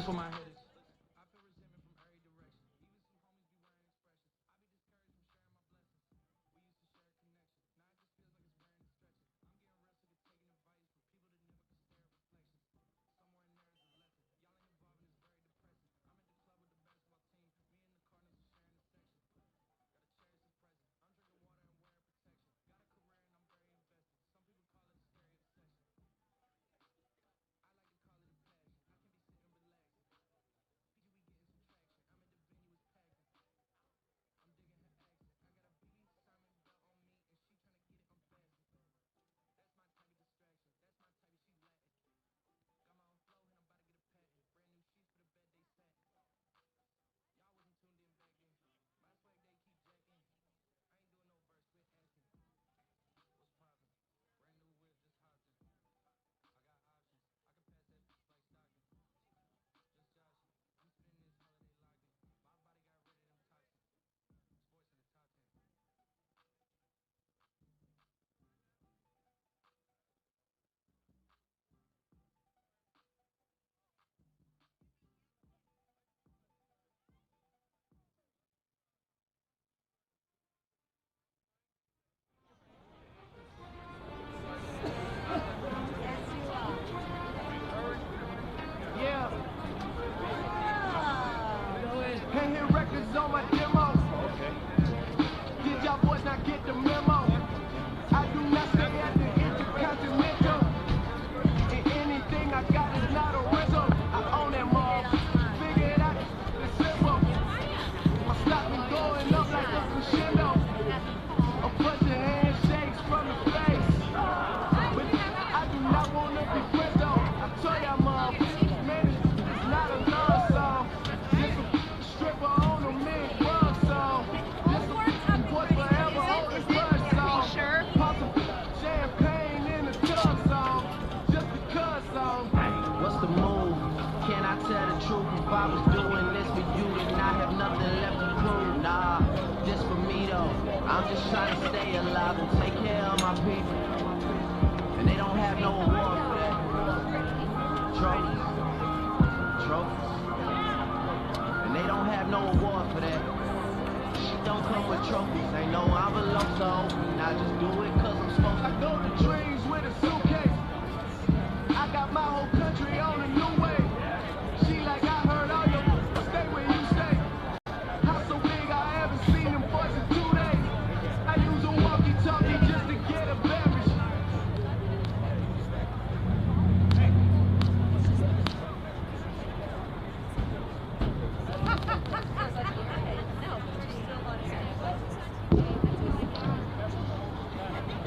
That's what my head is. I feel resentment from every direction. Even some homies be wearing expressions. I be discouraged from sharing my blessings. We used to share a connection. Now it just feels like it's wearing and stretching. I'm getting real sick of taking advice from people that never could stare at reflections. Somewhere in there is a lesson. Y'all ain't involved and it's very depressing. I'm at the club with the basketball team. Me and the Cardinals are sharing a section. Gotta cherish the present. I'm drinking water and wearing protection. Got a career and I'm very invested. Some people call it a scary obsession. I like to call it a passion. I can be sitting relaxing. PG, we getting some traction. I'm at the venue, it's packed. I'm digging her accent. I got a BB Simon belt on me and she tryna get it unfastened. That's my type of distraction. That's my type of she Latin. Got my own flow and I'm about to get a patent. Brand new sheets for the bed they sat. Y'all wasn't tuned in back then. My swag they keep jacking. I ain't doing no verse, quit asking. What's poppin'? Brand new whip, just hopped in. I got options. I can pass that bitch like Stockton. Just joshing. I'm spending this holiday locked in. My body got rid of them toxins. Sports in the top 10. Yeah. Can't hear records on my demo. Did y'all boys not get the memo? I do not stay at the Intercontinental. And anything I got is not a rental. I own that mall. Figure it out, it's simple. My stock been going up like a crescendo. A bunch of handshakes from the face. But I do not want to be friends though. I tell y'all mom, man, it's not a love song. Just a stripper on a mid rug song. Just a boy forever hold his blood song. Pop some champagne in the tub song. Just because song. What's the move? Can I tell the truth? If I was doing this for you, then I have nothing left to prove. Nah, this for me though. I'm just trying to stay alive and take care of my people. And they don't have no award for that. Trophies. And they don't have no award for that. Shit don't come with trophies. Ain't no envelope, so I just do it cause I'm supposed to. I go to dreams with a suitcase. I got my whole country on a new way. She like, I heard all your stay where you stay. House so big I haven't seen them boys in 2 days. I use a walkie-talkie just to get a beverage.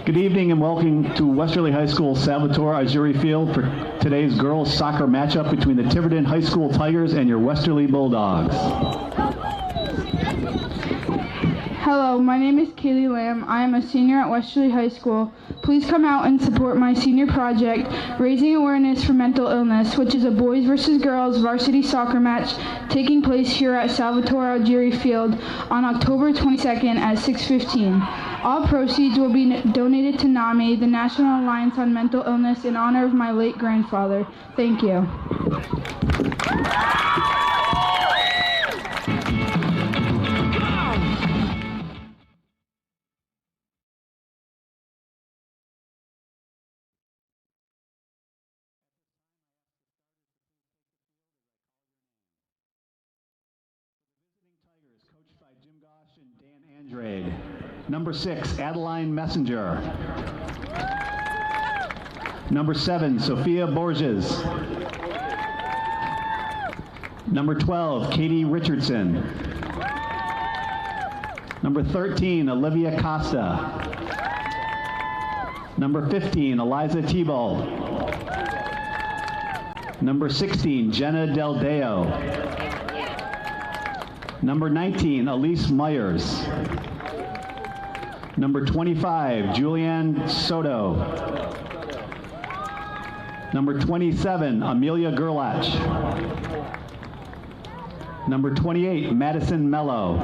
Good evening and welcome to Westerly High School Salvatore Azzurri Field for today's girls soccer matchup between the Tiverton High School Tigers and your Westerly Bulldogs. Hello, my name is Kaylee Lamb. I am a senior at Westerly High School. Please come out and support my senior project, Raising Awareness for Mental Illness, which is a boys versus girls varsity soccer match taking place here at Salvatore Azzurri Field on October 22nd at 6:15. All proceeds will be donated to NAMI, the National Alliance on Mental Illness, in honor of my late grandfather. Thank you. Tigers, coached by Jim Gosh and Dan Andrade. Number 6, Adeline Messenger. Number 7, Sophia Borges. Number 12, Katie Richardson. Number 13, Olivia Costa. Number 15, Eliza Tebow. Number 16, Jenna Del Deo. Number 19, Elise Myers. Number 25, Julianne Soto. Number 27, Amelia Gerlach. Number 28, Madison Mello.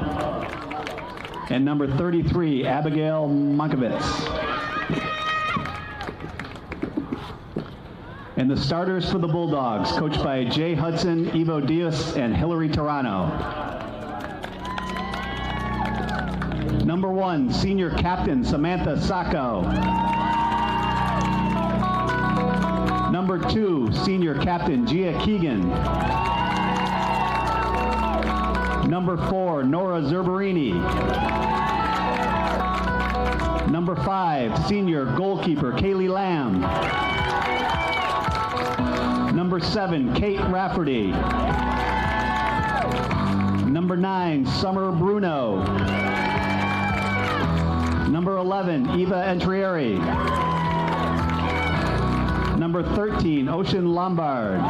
And number 33, Abigail Monkovitz. And the starters for the Bulldogs, coached by Jay Hudson, Evo Diaz, and Hillary Tarano. Number 1, senior captain Samantha Sacco. Number 2, senior captain Gia Keegan. Number 4, Nora Zerberini. Number 5, senior goalkeeper Kaylee Lamb. Number 7, Kate Rafferty. Number 9, Summer Bruno. Number 11, Eva Entrieri. Number 13, Ocean Lombard.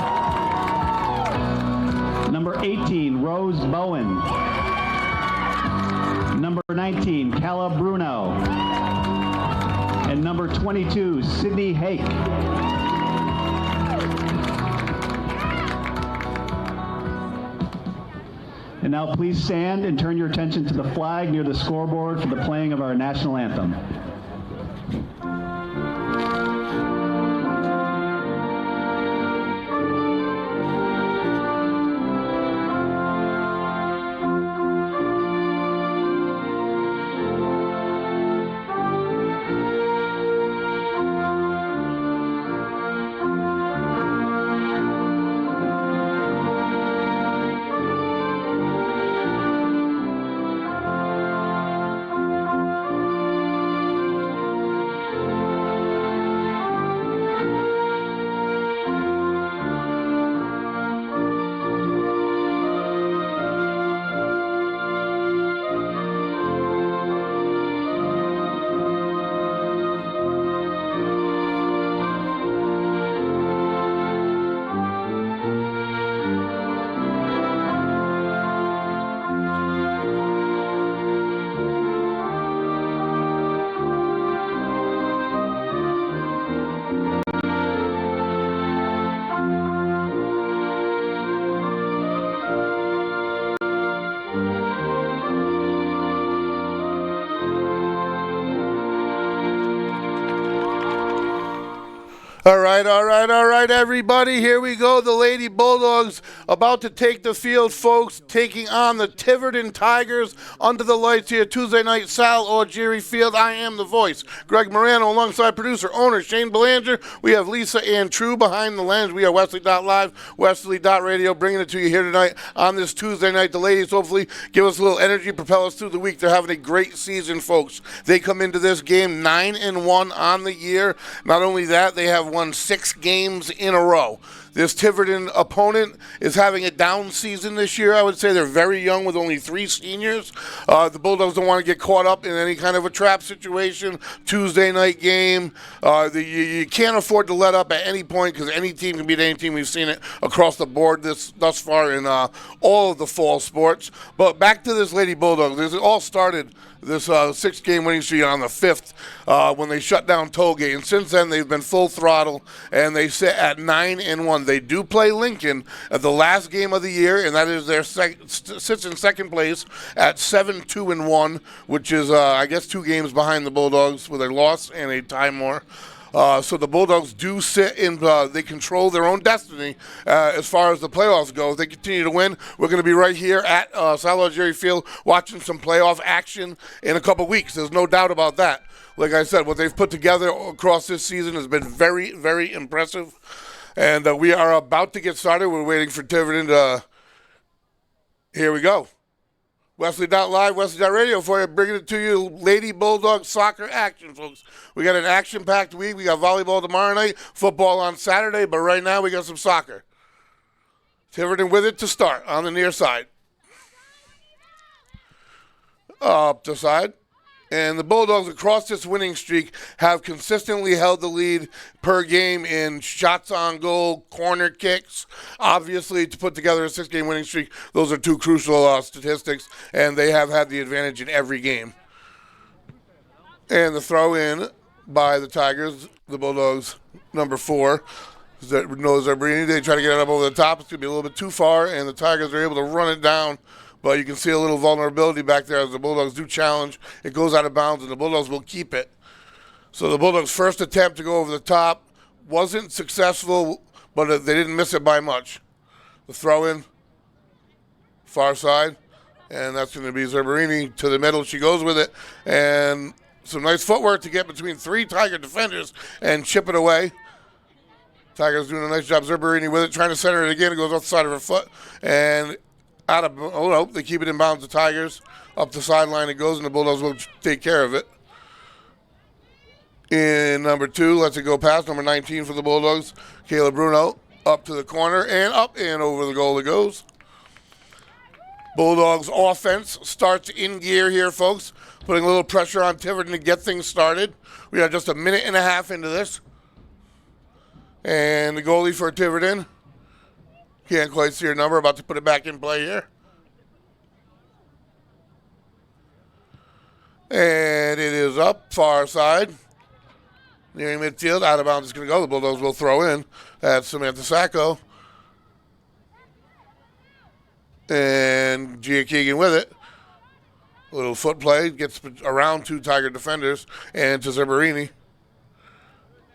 Number 18, Rose Bowen. Number 19, Calla Bruno. And number 22, Sydney Hake. And now please stand and turn your attention to the flag near the scoreboard for the playing of our national anthem. All right, everybody. Here we go. The Lady Bulldogs about to take the field, folks, taking on the Tiverton Tigers under the lights here Tuesday night, Sal Algieri Field. I am the voice, Greg Morano, alongside producer, owner Shane Belanger. We have Lisa Ann True behind the lens. We are Westerly.live, Westerly.radio, bringing it to you here tonight on this Tuesday night. The ladies hopefully give us a little energy, propel us through the week. They're having a great season, folks. They come into this game 9-1 on the year. Not only that, they have won 6 games in a row. This Tiverton opponent is having a down season this year. I would say they're very young with only 3 seniors. The Bulldogs don't want to get caught up in any kind of a trap situation. Tuesday night game. You can't afford to let up at any point because any team can beat any team. We've seen it across the board thus far in all of the fall sports. But back to this Lady Bulldogs. It all started this 6-game winning streak on the 5th when they shut down Tollgate. And since then, they've been full throttle, and they sit at 9-1. They do play Lincoln at the last game of the year, and that is their sits in second place at 7-2-1, which is, I guess, 2 games behind the Bulldogs with a loss and a tie more. So the Bulldogs do sit in, they control their own destiny as far as the playoffs go. If they continue to win, we're going to be right here at Sal Algieri Field watching some playoff action in a couple weeks. There's no doubt about that. Like I said, what they've put together across this season has been very, very impressive. And we are about to get started. We're waiting for Tiverton to, here we go. Westerly.live, Westerly.radio for you, bringing it to you, Lady Bulldog soccer action, folks. We got an action-packed week. We got volleyball tomorrow night, football on Saturday, but right now we got some soccer. Tiverton with it to start on the near side. Up the side. And the Bulldogs across this winning streak have consistently held the lead per game in shots on goal, corner kicks. Obviously, to put together a 6-game winning streak, those are 2 crucial statistics, and they have had the advantage in every game. And the throw in by the Tigers, the Bulldogs, number 4. They try to get it up over the top. It's going to be a little bit too far, and the Tigers are able to run it down. But you can see a little vulnerability back there as the Bulldogs do challenge. It goes out of bounds, and the Bulldogs will keep it. So the Bulldogs' first attempt to go over the top wasn't successful but they didn't miss it by much. The throw in, far side, and that's going to be Zerberini to the middle. She goes with it, and some nice footwork to get between 3 Tiger defenders and chip it away. Tiger's doing a nice job. Zerberini with it, trying to center it again. It goes off the side of her foot, and out of, oh no, they keep it in bounds. The Tigers up the sideline it goes, and the Bulldogs will take care of it. In number 2, lets it go past number 19 for the Bulldogs. Kayla Bruno up to the corner and up and over the goal it goes. Bulldogs offense starts in gear here, folks. Putting a little pressure on Tiverton to get things started. We are just a minute and a half into this. And the goalie for Tiverton, can't quite see her number, about to put it back in play here. And it is up, far side. Nearing midfield, out of bounds is going to go. The Bulldogs will throw in. That's Samantha Sacco. And Gia Keegan with it. A little foot play, gets around 2 Tiger defenders and to Zerberini.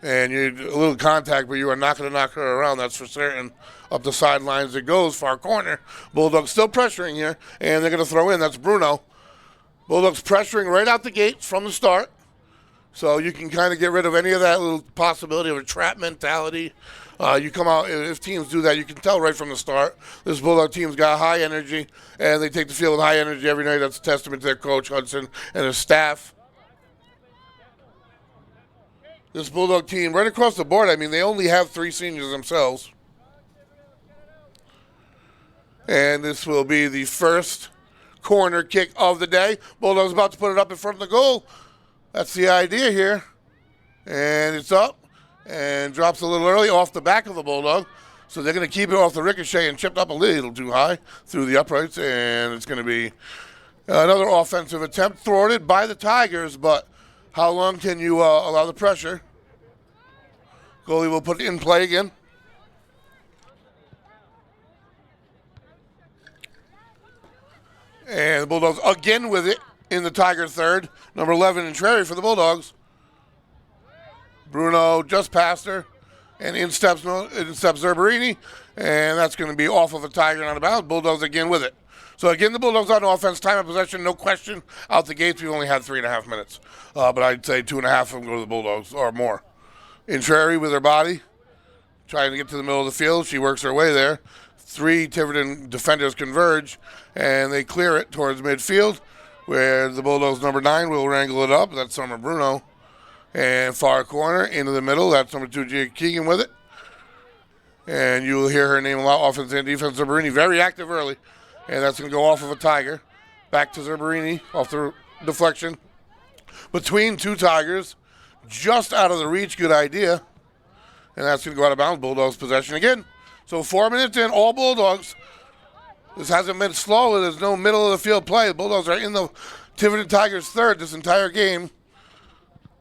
And you a little contact, but you are not going to knock her around, that's for certain. Up the sidelines it goes, far corner. Bulldogs still pressuring here, and they're going to throw in. That's Bruno. Bulldogs pressuring right out the gate from the start. So you can kind of get rid of any of that little possibility of a trap mentality. You come out, if teams do that, you can tell right from the start. This Bulldog team's got high energy, and they take the field with high energy every night. That's a testament to their coach, Hudson, and his staff. This Bulldog team, right across the board, I mean, they only have 3 seniors themselves. And this will be the first corner kick of the day. Bulldogs about to put it up in front of the goal. That's the idea here. And it's up and drops a little early off the back of the Bulldog. So they're going to keep it off the ricochet and chipped up a little too high through the uprights. And it's going to be another offensive attempt thwarted by the Tigers. But how long can you allow the pressure? Goalie will put it in play again. And the Bulldogs again with it in the Tiger third. Number 11 in Trary for the Bulldogs. Bruno just past her. And in steps Zerberini. And that's going to be off of a Tiger and out of bounds. Bulldogs again with it. So again, the Bulldogs on offense. Time of possession, no question. Out the gates, we've only had 3.5 minutes. But I'd say 2.5 of them go to the Bulldogs or more. In Trary with her body. Trying to get to the middle of the field. She works her way there. 3 Tiverton defenders converge, and they clear it towards midfield, where the Bulldogs number 9 will wrangle it up. That's Summer Bruno. And far corner into the middle. That's number 2, Gia Keegan with it. And you will hear her name a lot. Offense and defense. Zerberini very active early, and that's going to go off of a Tiger. Back to Zerberini off the deflection. Between 2 Tigers, just out of the reach. Good idea. And that's going to go out of bounds. Bulldogs possession again. So 4 minutes in, all Bulldogs. This hasn't been slow. There's no middle of the field play. The Bulldogs are in the Tiverton Tigers third this entire game.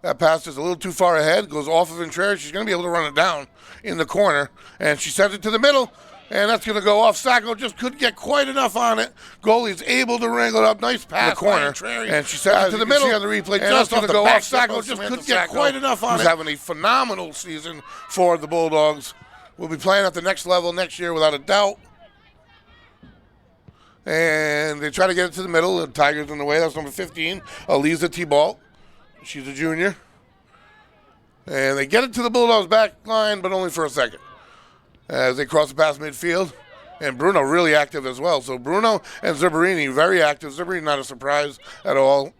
That pass is a little too far ahead. Goes off of Intrera. She's going to be able to run it down in the corner. And she sends it to the middle. And that's going to go off. Sacco just couldn't get quite enough on it. Goalie's able to wrangle it up. Nice pass in the corner. And she sends it to the middle. On the replay, just going to go off. Sacco just couldn't get quite enough on it. He's having a phenomenal season for the Bulldogs. We'll be playing at the next level next year without a doubt. And they try to get it to the middle. The Tigers in the way. That's number 15, Aliza T-Ball. She's a junior. And they get it to the Bulldogs back line, but only for a second. As they cross the past midfield. And Bruno really active as well. So Bruno and Zerberini very active. Zerberini not a surprise at all.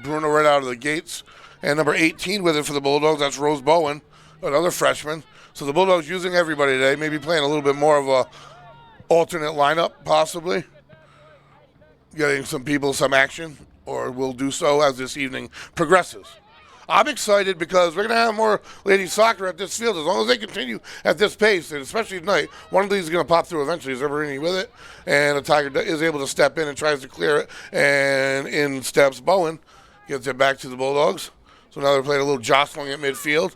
Bruno right out of the gates. And number 18 with it for the Bulldogs. That's Rose Bowen, another freshman. So the Bulldogs using everybody today, maybe playing a little bit more of a alternate lineup, possibly. Getting some people some action, or will do so as this evening progresses. I'm excited because we're going to have more ladies soccer at this field. As long as they continue at this pace, and especially tonight, one of these is going to pop through eventually. Zerberini with it, and the Tiger is able to step in and tries to clear it. And in steps Bowen, gets it back to the Bulldogs. So now they're playing a little jostling at midfield.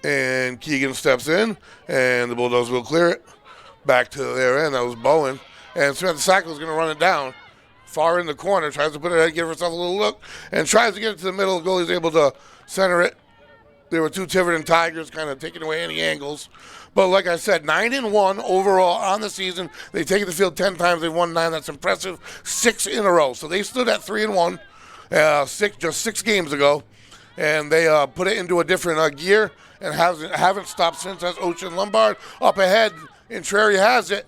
And Keegan steps in, and the Bulldogs will clear it. Back to their end, that was Bowen. And Samantha Sacco is going to run it down. Far in the corner, tries to put it ahead, give herself a little look, and tries to get it to the middle. The goalie's able to center it There were two Tiverton Tigers kind of taking away any angles. But like I said, 9-1 overall on the season. They've taken the field 10 times. They've won 9. That's impressive. 6 in a row. So they stood at 3-1 just 6 games ago. And they put it into a different gear and haven't stopped since. That's Ocean Lombard. Up ahead, Intrari has it.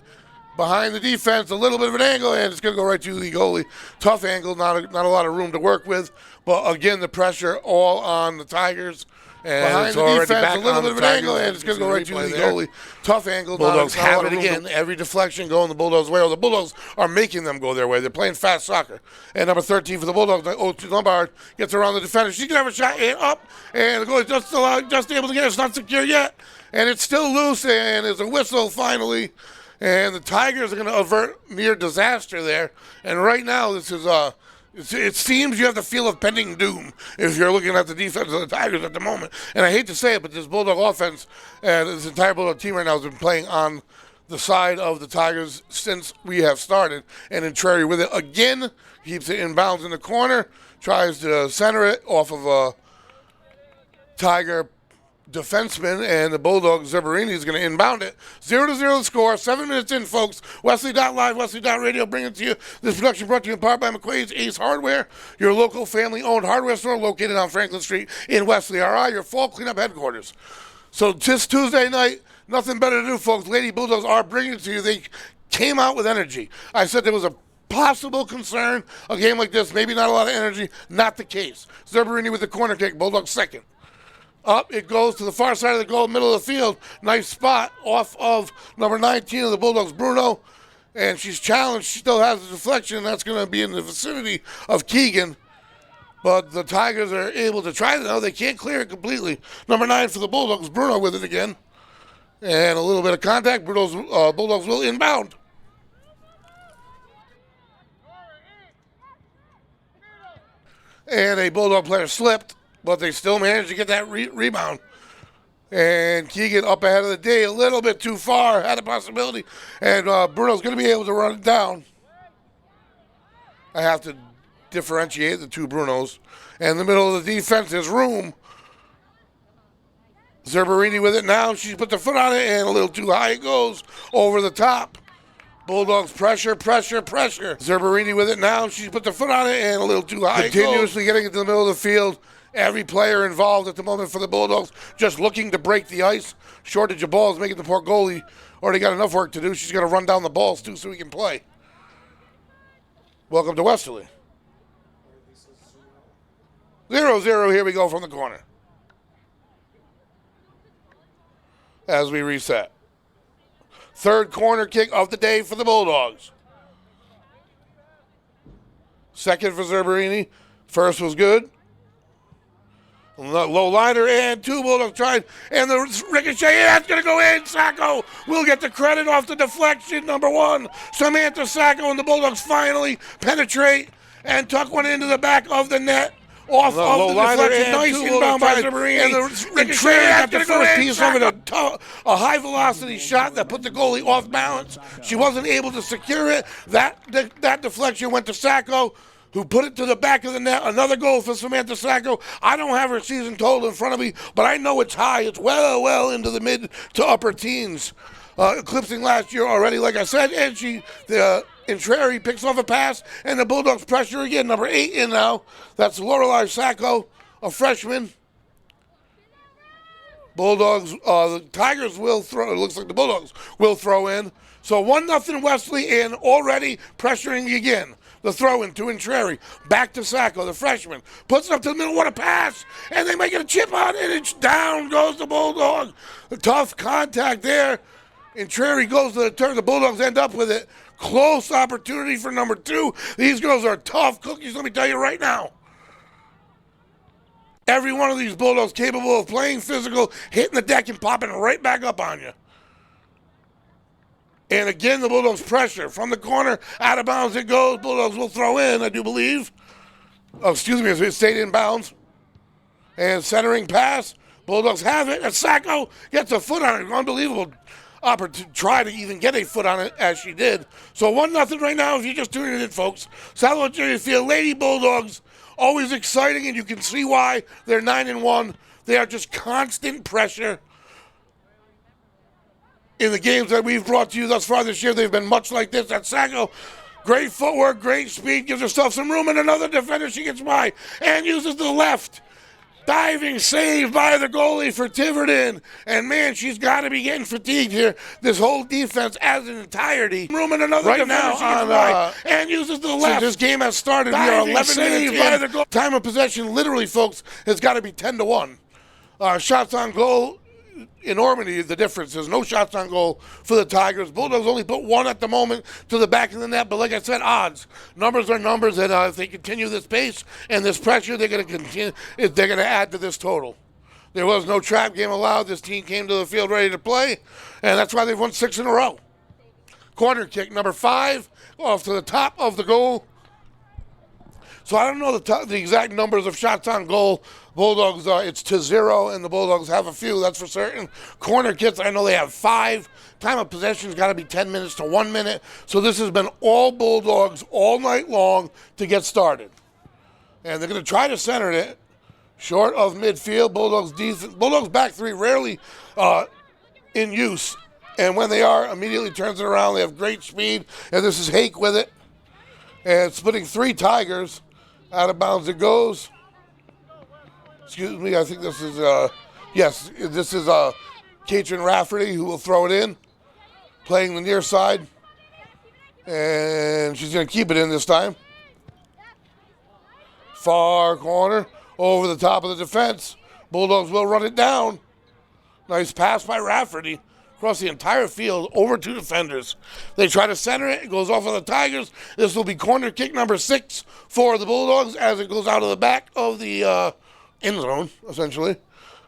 Behind the defense, a little bit of an angle, and it's going to go right to the goalie. Tough angle, not a lot of room to work with. But again, the pressure all on the Tigers. And behind the defense, a little bit of an angle, and it's going to go right to the goalie. Tough angle. Bulldogs have it again. Every deflection going the Bulldogs' way. Or the Bulldogs are making them go their way. They're playing fast soccer. And number 13 for the Bulldogs, Ocean Lombard, gets around the defender. She can have a shot and up, and the goalie just able to get it. It's not secure yet, and it's still loose, and there's a whistle finally. And the Tigers are going to avert near disaster there. And right now, this is it seems you have the feel of pending doom if you're looking at the defense of the Tigers at the moment. And I hate to say it, but this Bulldog offense and this entire Bulldog team right now has been playing on the side of the Tigers since we have started. And Intrari with it again, keeps it inbounds in the corner, tries to center it off of a Tiger defenseman, and the Bulldog Zerberini is going to inbound it. 0-0 the score. 7 minutes in, folks. Westerly.live, Westerly.radio, bringing it to you. This production brought to you in part by McQuaid's Ace Hardware, your local family-owned hardware store located on Franklin Street in Westerly, RI, your fall cleanup headquarters. So just Tuesday night, nothing better to do, folks. Lady Bulldogs are bringing it to you. They came out with energy. I said there was a possible concern, a game like this, maybe not a lot of energy. Not the case. Zerberini with the corner kick. Bulldogs second. Up it goes to the far side of the goal, middle of the field. Nice spot off of number 19 of the Bulldogs, Bruno. And she's challenged. She still has a deflection, and that's going to be in the vicinity of Keegan. But the Tigers are able to try it. No, they can't clear it completely. Number 9 for the Bulldogs, Bruno with it again. And a little bit of contact. Bulldogs will inbound. And a Bulldog player slipped, but they still managed to get that rebound. And Keegan up ahead of the day, a little bit too far, had a possibility. And Bruno's going to be able to run it down. I have to differentiate the two Brunos. And in the middle of the defense is room. Zerberini with it now. She put the foot on it, and a little too high it goes over the top. Bulldogs pressure. Zerberini with it now. She put the foot on it, and a little too high. Continuously getting it to the middle of the field. Every player involved at the moment for the Bulldogs just looking to break the ice. Shortage of balls making the poor goalie already got enough work to do. She's going to run down the balls, too, so he can play. Welcome to Westerly. 0-0, here we go from the corner. As we reset. Third corner kick of the day for the Bulldogs. Second for Zerberini. First was good. Low liner, and two Bulldogs tried, and the ricochet, that's going to go in. Sacco will get the credit off the deflection. Number 1, Samantha Sacco, and the Bulldogs finally penetrate and tuck one into the back of the net. Off of the deflection, nice inbound by Zerberini. And the ricochet got the first piece of it, a high-velocity shot that put the goalie off balance. She wasn't able to secure it. That deflection went to Sacco, who put it to the back of the net. Another goal for Samantha Sacco. I don't have her season total in front of me, but I know it's high. It's well into the mid to upper teens. Eclipsing last year already, like I said. And Intrari picks off a pass, and the Bulldogs pressure again. Number 8 in now. That's Lorelei Sacco, a freshman. Bulldogs, the Tigers will throw. It looks like the Bulldogs will throw in. So 1-0 Westerly, and already pressuring again. The throw in to Intrari. Back to Sacco, the freshman. Puts it up to the middle. What a pass. And they make it a chip on, and it's down goes the Bulldog. A tough contact there. Intrari goes to the turn. The Bulldogs end up with it. Close opportunity for number 2. These girls are tough cookies, let me tell you right now. Every one of these Bulldogs capable of playing physical, hitting the deck, and popping right back up on you. And again, the Bulldogs pressure. From the corner, out of bounds it goes. Bulldogs will throw in, I do believe. It stayed in bounds. And centering pass. Bulldogs have it. And Sacco gets a foot on it. Unbelievable opportunity to try to even get a foot on it as she did. So 1-0 right now if you're just tuning in, folks. Salvatore Field, Lady Bulldogs, always exciting, and you can see why. They're 9-1. They are just constant pressure. In the games that we've brought to you thus far this year, they've been much like this at Saco. Great footwork, great speed, gives herself some room, and another defender she gets by and uses the left. Diving save by the goalie for Tiverton. And man, she's got to be getting fatigued here. This whole defense as an entirety. Room and another right now on, and uses the left. This game has started. We are 11 minutes by the goal. Time of possession, literally, folks, has got to be 10-1. Shots on goal. In Normandy, the difference is no shots on goal for the Tigers. Bulldogs only put one at the moment to the back of the net, but like I said, odds. Numbers are numbers, and if they continue this pace and this pressure, they're going to continue. They're going to add to this total. There was no trap game allowed. This team came to the field ready to play, and that's why they've won 6 in a row. Corner kick, number 5, off to the top of the goal. So I don't know the exact numbers of shots on goal. Bulldogs, it's to 0, and the Bulldogs have a few, that's for certain. Corner kicks, I know they have 5. Time of possession's got to be 10 minutes to 1 minute. So this has been all Bulldogs all night long to get started. And they're going to try to center it short of midfield. Bulldogs back 3 rarely in use. And when they are, immediately turns it around. They have great speed, and this is Hake with it. And splitting 3 Tigers. Out of bounds it goes. Excuse me, I think this is, yes, this is Katrin Rafferty who will throw it in, playing the near side. And she's going to keep it in this time. Far corner, over the top of the defense. Bulldogs will run it down. Nice pass by Rafferty. Across the entire field, over 2 defenders. They try to center it. It goes off of the Tigers. This will be corner kick number 6 for the Bulldogs as it goes out of the back of the end zone, essentially.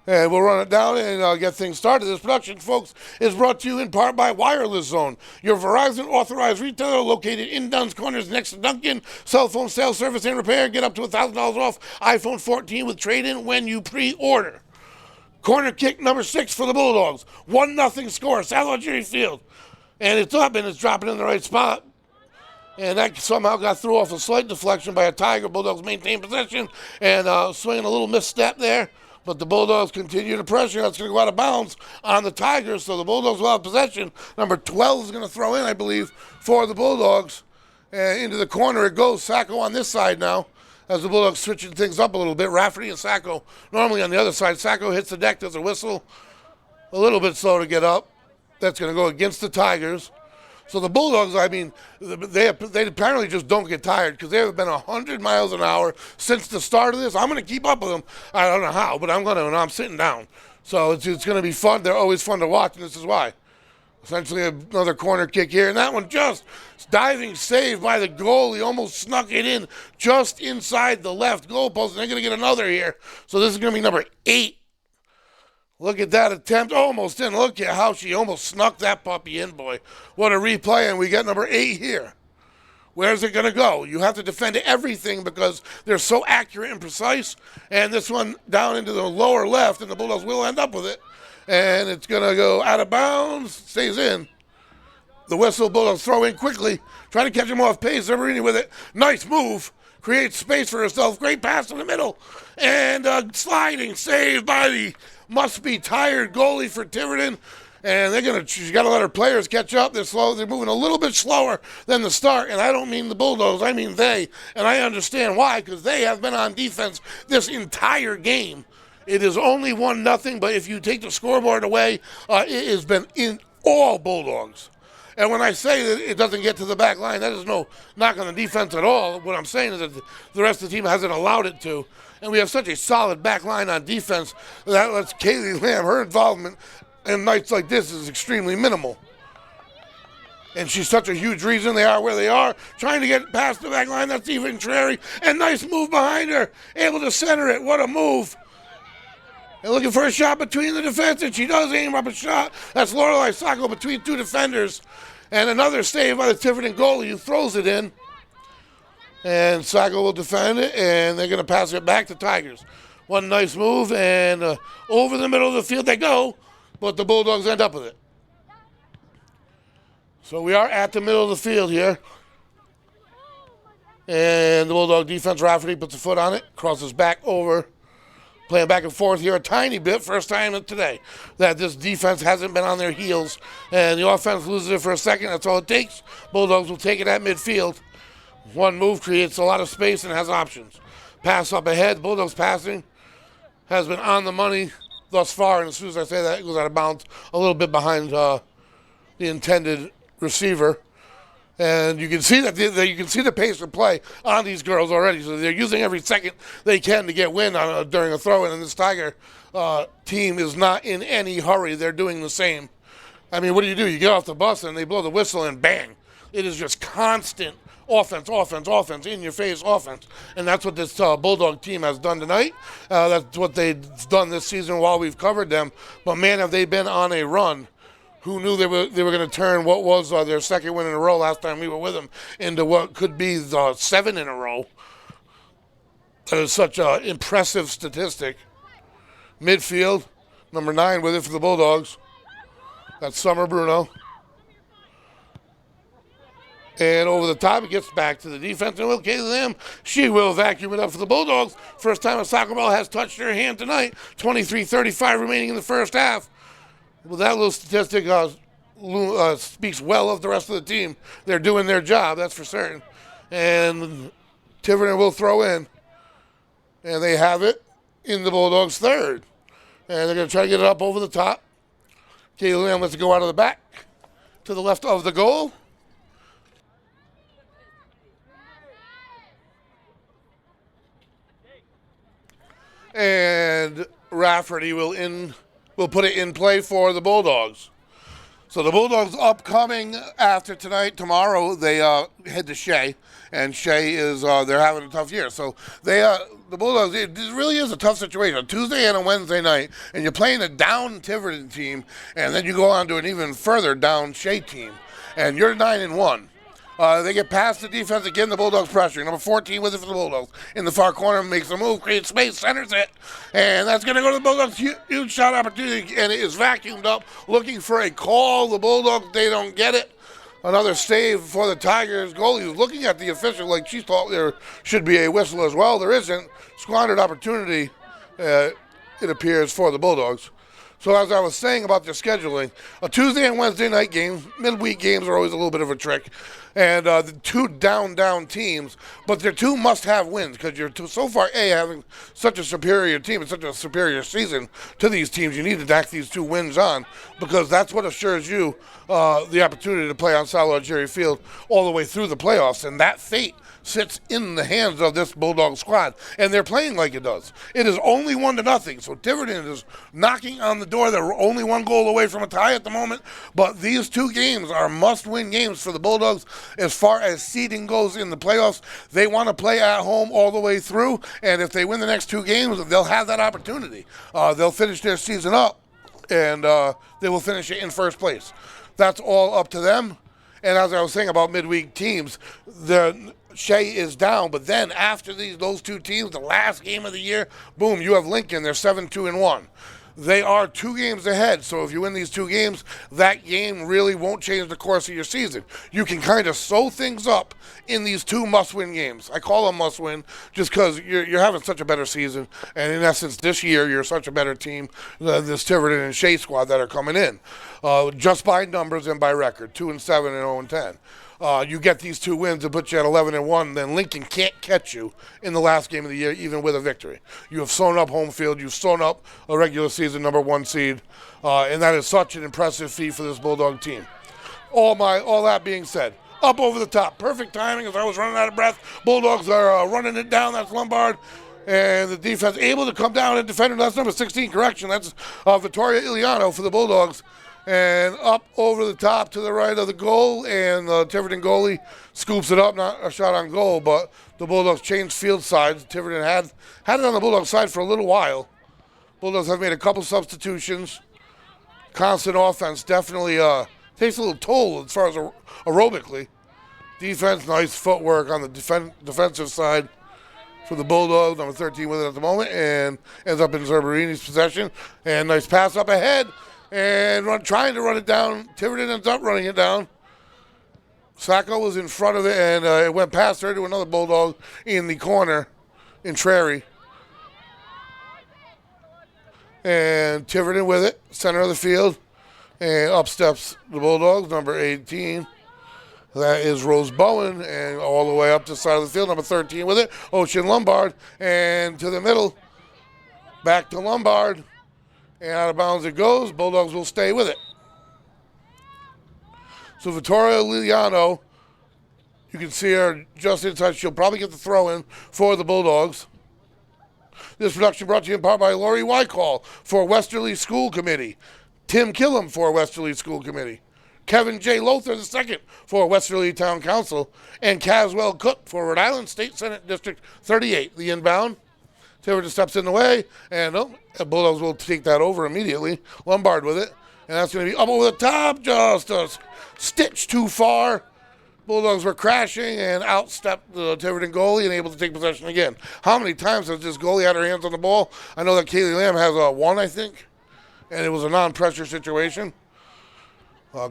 And we'll run it down and get things started. This production, folks, is brought to you in part by Wireless Zone, your Verizon authorized retailer located in Dunn's Corners next to Dunkin'. Cell phone sales, service, and repair. Get up to $1,000 off iPhone 14 with trade-in when you pre-order. Corner kick number 6 for the Bulldogs. 1-0 score, Salvador Field. And it's up and it's dropping in the right spot. And that somehow got through off a slight deflection by a Tiger. Bulldogs maintain possession and swinging a little misstep there. But the Bulldogs continue to pressure. That's going to go out of bounds on the Tigers. So the Bulldogs will have possession. Number 12 is going to throw in, I believe, for the Bulldogs. And into the corner it goes. Sacco on this side now. As the Bulldogs switching things up a little bit. Rafferty and Sacco normally on the other side. Sacco hits the deck, does a whistle. A little bit slow to get up. That's going to go against the Tigers. So the Bulldogs, I mean, they apparently just don't get tired because they have been 100 miles an hour since the start of this. I'm going to keep up with them. I don't know how, but I'm going to, and I'm sitting down. So it's going to be fun. They're always fun to watch, and this is why. Essentially another corner kick here, and that one just diving save by the goalie. Almost snuck it in just inside the left goal post, and they're going to get another here. So this is going to be number 8. Look at that attempt, almost in. Look at how she almost snuck that puppy in, boy. What a replay, and we got number 8 here. Where's it going to go? You have to defend everything because they're so accurate and precise, and this one down into the lower left, and the Bulldogs will end up with it. And it's going to go out of bounds, stays in. The whistle, Bulldogs throw in quickly, trying to catch him off pace. Zerbrini with it. Nice move. Creates space for herself. Great pass in the middle. And sliding save by the must-be tired goalie for Tiverton. And she's got to let her players catch up. They're slow. They're moving a little bit slower than the start. And I don't mean the Bulldogs. I mean they. And I understand why, because they have been on defense this entire game. It is only 1-0, but if you take the scoreboard away, it has been in all Bulldogs. And when I say that it doesn't get to the back line, that is no knock on the defense at all. What I'm saying is that the rest of the team hasn't allowed it to. And we have such a solid back line on defense that lets Kaylee Lamb, her involvement in nights like this is extremely minimal. And she's such a huge reason they are where they are. Trying to get past the back line, that's even Contrary. And nice move behind her, able to center it. What a move. And looking for a shot between the defense, and she does aim up a shot. That's Lorelei Sacco between 2 defenders. And another save by the Tiverton goalie who throws it in. And Sacco will defend it, and they're going to pass it back to Tigers. One nice move, and over the middle of the field they go, but the Bulldogs end up with it. So we are at the middle of the field here. And the Bulldog defense, Rafferty puts a foot on it, crosses back over Playing back and forth here a tiny bit, first time today, that this defense hasn't been on their heels, and the offense loses it for a second. That's all it takes. Bulldogs will take it at midfield. One move creates a lot of space and has options. Pass up ahead. Bulldogs passing has been on the money thus far, and as soon as I say that, it goes out of bounds a little bit behind the intended receiver. And you can see that you can see the pace of play on these girls already. So they're using every second they can to get wind during a throw-in. And this Tiger team is not in any hurry. They're doing the same. I mean, what do? You get off the bus and they blow the whistle and bang. It is just constant offense, in your face offense. And that's what this Bulldog team has done tonight. That's what they've done this season while we've covered them. But man, have they been on a run. Who knew they were going to turn what was their second win in a row last time we were with them into what could be 7 in a row? That is such an impressive statistic. Midfield, number 9 with it for the Bulldogs. That's Summer Bruno. And over the top, it gets back to the defense. And Kaylee Lamb, she will vacuum it up for the Bulldogs. First time a soccer ball has touched her hand tonight. 23:35 remaining in the first half. Well, that little statistic speaks well of the rest of the team. They're doing their job, that's for certain. And Tiverton will throw in. And they have it in the Bulldogs' third. And they're going to try to get it up over the top. Kaylee Lamb lets it go out of the back to the left of the goal. And Rafferty will put it in play for the Bulldogs. So the Bulldogs upcoming after tonight, tomorrow, they head to Shea. And Shea is, they're having a tough year. So the Bulldogs, it really is a tough situation. A Tuesday and a Wednesday night, and you're playing a down Tiverton team, and then you go on to an even further down Shea team. And you're 9-1. They get past the defense again. The Bulldogs pressuring. Number 14 with it for the Bulldogs. In the far corner, makes a move, creates space, centers it. And that's going to go to the Bulldogs. Huge shot opportunity, and it is vacuumed up. Looking for a call. The Bulldogs, they don't get it. Another save for the Tigers. Goalie was looking at the official like she thought there should be a whistle as well. There isn't. Squandered opportunity, it appears, for the Bulldogs. So as I was saying about their scheduling, a Tuesday and Wednesday night game, midweek games are always a little bit of a trick. And the two down teams, but they're two must-have wins because you're so far, having such a superior team and such a superior season to these teams, you need to tack these 2 wins on because that's what assures you the opportunity to play on Salvador Jerry Field all the way through the playoffs. And that fate sits in the hands of this Bulldog squad, and they're playing like it does. It is only 1-0, so Tiverton is knocking on the door. They're only 1 goal away from a tie at the moment, but these 2 games are must-win games for the Bulldogs as far as seeding goes in the playoffs. They want to play at home all the way through, and if they win the next 2 games, they'll have that opportunity. They'll finish their season up, and they will finish it in first place. That's all up to them. And as I was saying about midweek teams, Shea is down, but then after those 2 teams, the last game of the year, boom, you have Lincoln. They're 7-2-1. They are 2 games ahead, so if you win these 2 games, that game really won't change the course of your season. You can kind of sew things up in these 2 must-win games. I call them must-win just because you're having such a better season, and in essence, this year, you're such a better team than this Tiverton and Shea squad that are coming in, just by numbers and by record, 2-7 and 0-10. You get these 2 wins to put you at 11-1, then Lincoln can't catch you in the last game of the year, even with a victory. You have sewn up home field. You've sewn up a regular season number 1 seed, and that is such an impressive feat for this Bulldog team. All that being said, up over the top, perfect timing as I was running out of breath. Bulldogs are running it down. That's Lombard. And the defense able to come down and defend. That's number 16, correction. That's Vittoria Iliano for the Bulldogs. And up over the top to the right of the goal, and the Tiverton goalie scoops it up. Not a shot on goal, but the Bulldogs changed field sides. Tiverton had it on the Bulldogs side for a little while. Bulldogs have made a couple substitutions. Constant offense definitely takes a little toll as far as aerobically. Defense, nice footwork on the defensive side for the Bulldogs. Number 13 with it at the moment, and ends up in Zerberini's possession. And nice pass up ahead. And trying to run it down. Tiverton ends up running it down. Sacco was in front of it, and it went past her to another Bulldog in the corner in Trary. And Tiverton with it, center of the field. And up steps the Bulldogs, number 18. That is Rose Bowen, and all the way up to the side of the field, number 13 with it, Ocean Lombard. And to the middle, back to Lombard. And out of bounds it goes. Bulldogs will stay with it. So Vittoria Liliano, you can see her just in touch. She'll probably get the throw in for the Bulldogs. This production brought to you in part by Lori Wycall for Westerly School Committee, Tim Killam for Westerly School Committee, Kevin J. Lothar II for Westerly Town Council, and Caswell Cook for Rhode Island State Senate District 38. The inbound. Tiverton steps in the way, and the Bulldogs will take that over immediately. Lombard with it, and that's going to be up over the top, just a stitch too far. Bulldogs were crashing and outstepped the Tiverton goalie and able to take possession again. How many times has this goalie had her hands on the ball? I know that Kaylee Lamb has one, I think, and it was a non-pressure situation.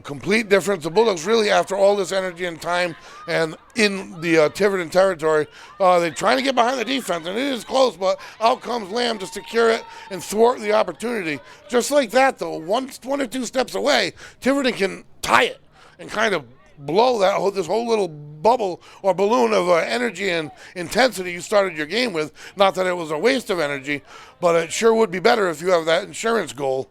Complete difference. The Bulldogs really, after all this energy and time and in the Tiverton territory, they're trying to get behind the defense, and it is close, but out comes Lamb to secure it and thwart the opportunity. Just like that, though, one or two steps away, Tiverton can tie it and kind of blow this whole little bubble or balloon of energy and intensity you started your game with. Not that it was a waste of energy, but it sure would be better if you have that insurance goal,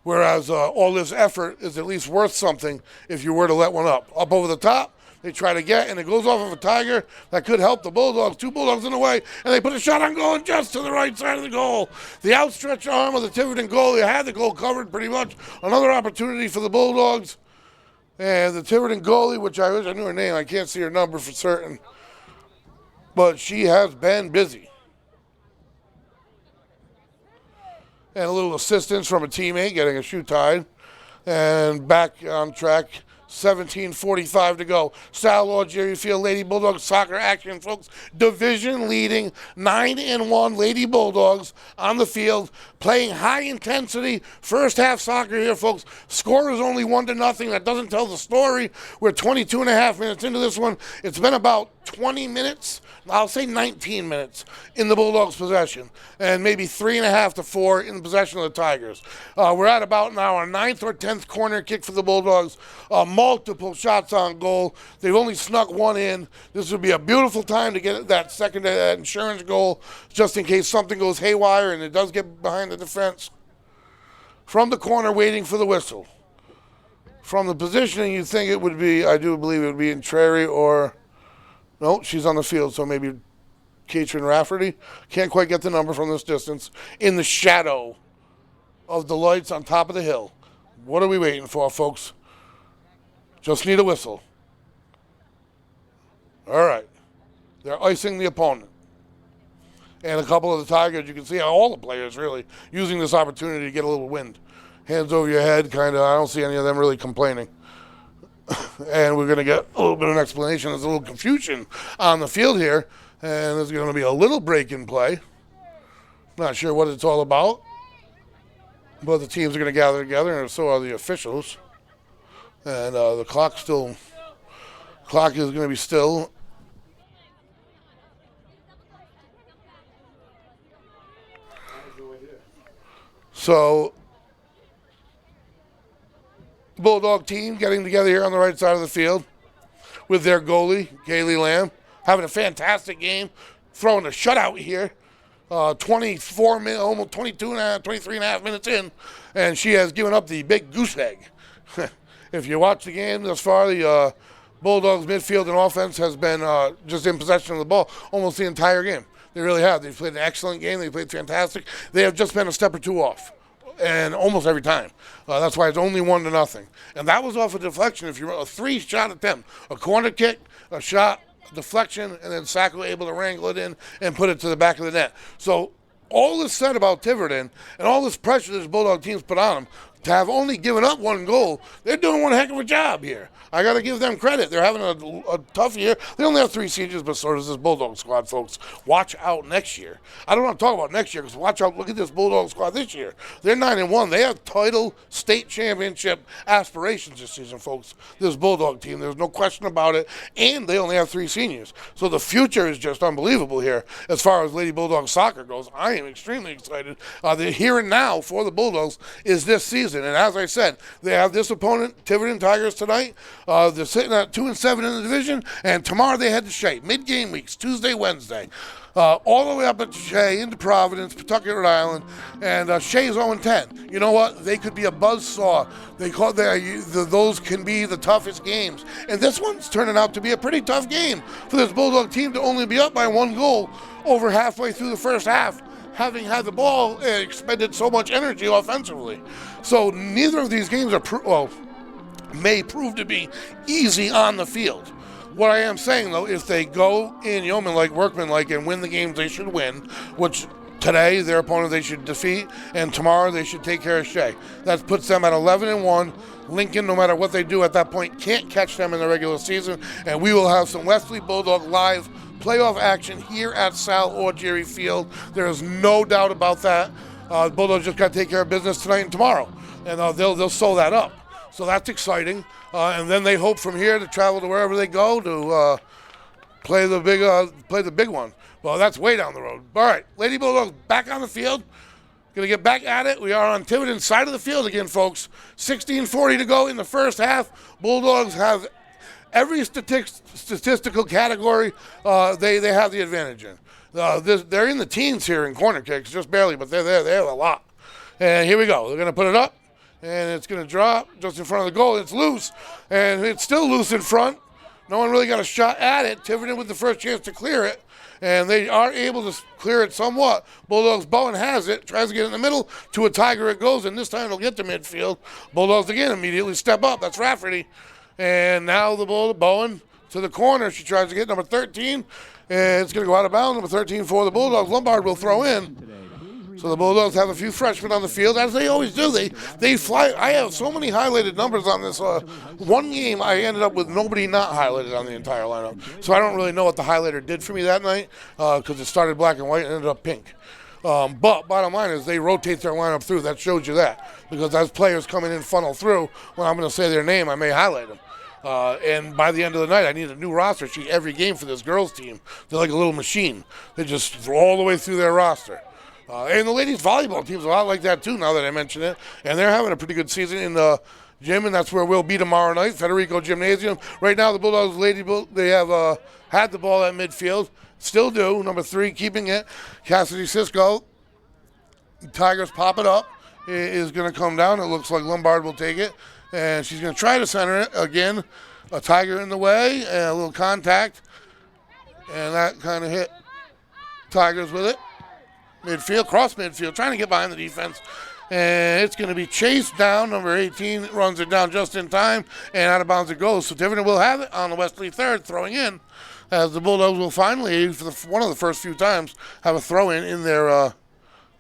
whereas all this effort is at least worth something if you were to let one up. Up over the top, they try to get, and it goes off of a Tiger. That could help the Bulldogs. Two Bulldogs in the way, and they put a shot on goal and just to the right side of the goal. The outstretched arm of the Tiverton goalie had the goal covered pretty much. Another opportunity for the Bulldogs. And the Tiverton goalie, which I wish I knew her name, I can't see her number for certain, but she has been busy. And a little assistance from a teammate, getting a shoe tied. And back on track, 17:45 to go. Sal Jerry Field Lady Bulldogs soccer action, folks. Division leading 9-1 Lady Bulldogs on the field, playing high intensity first half soccer here, folks. Score is only 1-0. That doesn't tell the story. We're 22 and a half minutes into this one. It's been about 20 minutes, I'll say 19 minutes in the Bulldogs' possession, and maybe 3.5 to 4 in possession of the Tigers. We're at about now our 9th or 10th corner kick for the Bulldogs. Multiple shots on goal. They've only snuck one in. This would be a beautiful time to get that second insurance goal, just in case something goes haywire and it does get behind the defense. From the corner, waiting for the whistle. From the positioning, you think it would be, I do believe it would be in Trary or... No, she's on the field, so maybe Katrin Rafferty. Can't quite get the number from this distance. In the shadow of the lights on top of the hill. What are we waiting for, folks? Just need a whistle. All right. They're icing the opponent. And a couple of the Tigers, you can see all the players really using this opportunity to get a little wind. Hands over your head, kind of. I don't see any of them really complaining. And we're going to get a little bit of an explanation. There's a little confusion on the field here, and there's going to be a little break in play. Not sure what it's all about, but the teams are going to gather together, and so are the officials. And the clock is going to be still. So Bulldog team getting together here on the right side of the field with their goalie, Kaylee Lamb, having a fantastic game, throwing a shutout here. 24 minutes, almost 22 and a half, 23 and a half minutes in, and she has given up the big goose egg. If you watch the game thus far, the Bulldogs midfield and offense has been just in possession of the ball almost the entire game. They really have. They've played an excellent game. They played fantastic. They have just been a step or two off. And almost every time. That's why it's only 1-0. And that was off a deflection. If you're a 3-shot attempt, a corner kick, a shot, a deflection, and then Sacco able to wrangle it in and put it to the back of the net. So all this said about Tiverton and all this pressure this Bulldog team's put on them, to have only given up 1 goal, they're doing one heck of a job here. I got to give them credit. They're having a tough year. They only have 3 seniors, but so does this Bulldog squad, folks. Watch out next year. I don't want to talk about next year because watch out. Look at this Bulldog squad this year. They're 9-1. They have title, state championship aspirations this season, folks. This Bulldog team, there's no question about it. And they only have 3 seniors. So the future is just unbelievable here as far as Lady Bulldog soccer goes. I am extremely excited. The here and now for the Bulldogs is this season. And as I said, they have this opponent, Tiverton Tigers, tonight. They're sitting at 2-7 in the division, and tomorrow they head to Shea. Mid-game weeks, Tuesday, Wednesday. All the way up at Shea, into Providence, Pawtucket, Rhode Island, and Shea is 0-10. You know what? They could be a buzzsaw. They call those can be the toughest games. And this one's turning out to be a pretty tough game for this Bulldog team to only be up by 1 goal over halfway through the first half, having had the ball and expended so much energy offensively. So neither of these games are may prove to be easy on the field. What I am saying, though, if they go in yeoman-like, workman-like, and win the games they should win, which today their opponent they should defeat, and tomorrow they should take care of Shea. That puts them at 11-1. Lincoln, no matter what they do at that point, can't catch them in the regular season, and we will have some Westerly Bulldog live playoff action here at Sal or Jerry Field. There is no doubt about that. Bulldogs just got to take care of business tonight and tomorrow, and they'll sew that up. So that's exciting. And then they hope from here to travel to wherever they go to play the big one. Well, that's way down the road. All right, Lady Bulldogs back on the field. Going to get back at it. We are on Tiverton's side of the field again, folks. 16:40 to go in the first half. Bulldogs have every statistical category they have the advantage in. They're in the teens here in corner kicks, just barely, but they're there. They have a lot. And here we go. They're going to put it up. And it's going to drop just in front of the goal. It's loose, and it's still loose in front. No one really got a shot at it. Tiverton with the first chance to clear it, and they are able to clear it somewhat. Bulldogs Bowen has it, tries to get it in the middle. To a Tiger it goes, and this time it'll get to midfield. Bulldogs again immediately step up. That's Rafferty. And now the Bowen to the corner. She tries to get number 13, and it's going to go out of bounds. Number 13 for the Bulldogs. Lombard will throw in. So the Bulldogs have a few freshmen on the field, as they always do. They fly. I have so many highlighted numbers on this. One game, I ended up with nobody not highlighted on the entire lineup. So I don't really know what the highlighter did for me that night because it started black and white and ended up pink. But bottom line is they rotate their lineup through. That shows you that. Because as players coming in funnel through, when I'm going to say their name, I may highlight them. And by the end of the night, I need a new roster sheet every game for this girls team. They're like a little machine. They just throw all the way through their roster. And the ladies volleyball team's a lot like that too, now that I mention it. And they're having a pretty good season in the gym, and that's where we'll be tomorrow night, Federico Gymnasium. Right now, the Bulldogs they have had the ball at midfield. Still do. Number 3 keeping it. Cassidy Cisco. Tigers pop it up. It is going to come down. It looks like Lombard will take it. And she's going to try to center it. Again, a Tiger in the way, and a little contact. And that kind of hit Tigers with it. Midfield, cross midfield, trying to get behind the defense. And it's going to be chased down. Number 18 runs it down just in time, and out of bounds it goes. So Tiverton will have it on the Westerly third, throwing in, as the Bulldogs will finally, for one of the first few times, have a throw-in in their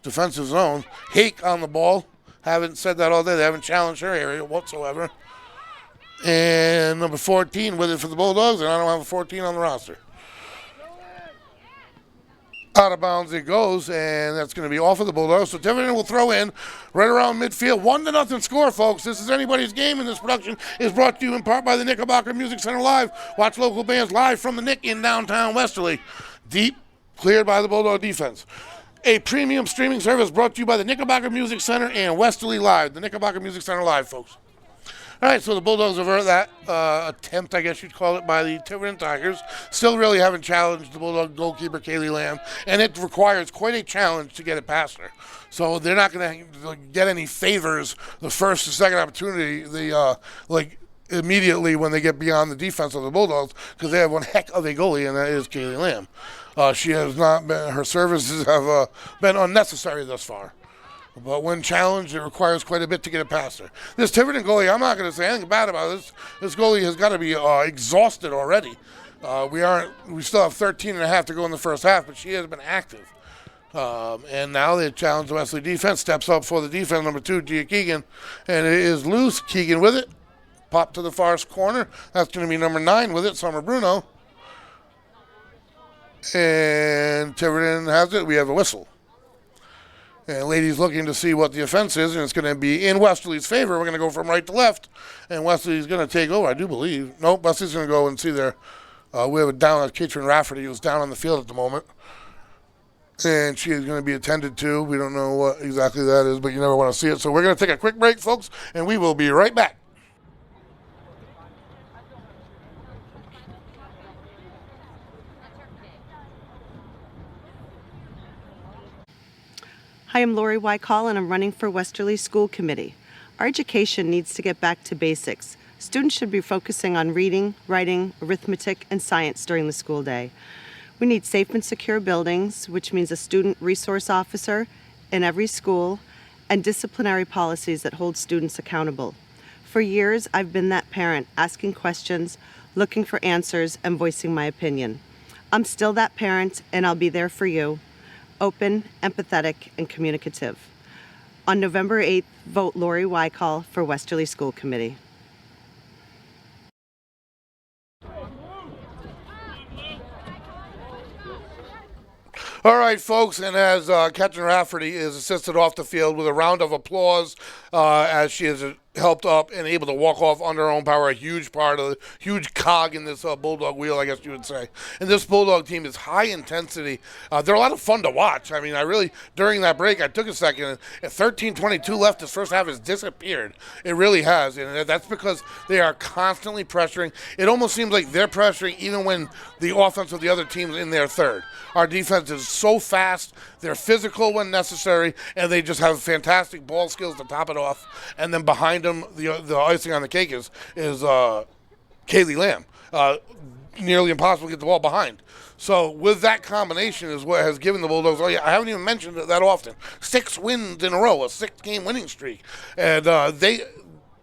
defensive zone. Hake on the ball. Haven't said that all day. They haven't challenged her area whatsoever. And number 14 with it for the Bulldogs, and I don't have a 14 on the roster. Out of bounds it goes, and that's going to be off of the Bulldogs. So Tiverton will throw in right around midfield. 1-0 score, folks. This is anybody's game, and this production is brought to you in part by the Knickerbocker Music Center Live. Watch local bands live from the Nick in downtown Westerly. Deep, cleared by the Bulldog defense. A premium streaming service brought to you by the Knickerbocker Music Center and Westerly Live. The Knickerbocker Music Center Live, folks. All right, so the Bulldogs avert that attempt, I guess you'd call it, by the Tiverton Tigers. Still really haven't challenged the Bulldog goalkeeper, Kaylee Lamb, and it requires quite a challenge to get it past her. So they're not going to get any favors the first or second opportunity, immediately when they get beyond the defense of the Bulldogs, because they have one heck of a goalie, and that is Kaylee Lamb. She has not been, her services have been unnecessary thus far. But when challenged, it requires quite a bit to get it past her. This Tiverton goalie, I'm not going to say anything bad about this. This goalie has got to be exhausted already. We still have 13 and a half to go in the first half, but she has been active. And now they challenge the Westerly defense. Steps up for the defense, number 2, Gia Keegan. And it is loose. Keegan with it. Pop to the far corner. That's going to be number 9 with it, Summer Bruno. And Tiverton has it. We have a whistle. And Lady's looking to see what the offense is, and it's going to be in Westerly's favor. We're going to go from right to left, and Westerly's going to take over, I do believe. Nope, Westerly's going to go and see their, we have it down at Katrin Rafferty, who's down on the field at the moment. And she is going to be attended to. We don't know what exactly that is, but you never want to see it. So we're going to take a quick break, folks, and we will be right back. Hi, I'm Lori Wykall, and I'm running for Westerly School Committee. Our education needs to get back to basics. Students should be focusing on reading, writing, arithmetic, and science during the school day. We need safe and secure buildings, which means a student resource officer in every school, and disciplinary policies that hold students accountable. For years, I've been that parent, asking questions, looking for answers, and voicing my opinion. I'm still that parent, and I'll be there for you. Open, empathetic, and communicative. On November 8th, vote Lori Wykall for Westerly School Committee. All right, folks, and as Katrin Rafferty is assisted off the field with a round of applause as she is helped up and able to walk off under her own power, a huge part of the huge cog in this Bulldog wheel, I guess you would say. And this Bulldog team is high intensity. They're a lot of fun to watch. I mean, I really, during that break, I took a second, and at 13:22 left, this first half has disappeared. It really has, and that's because they are constantly pressuring. It almost seems like they're pressuring even when the offense of the other team's in their third. Our defense is so fast, they're physical when necessary, and they just have fantastic ball skills to top it off. And then behind them, the icing on the cake is Kaylee Lamb. Nearly impossible to get the ball behind. So with that combination is what has given the Bulldogs, I haven't even mentioned it that often, 6 wins in a row, a 6-game winning streak. And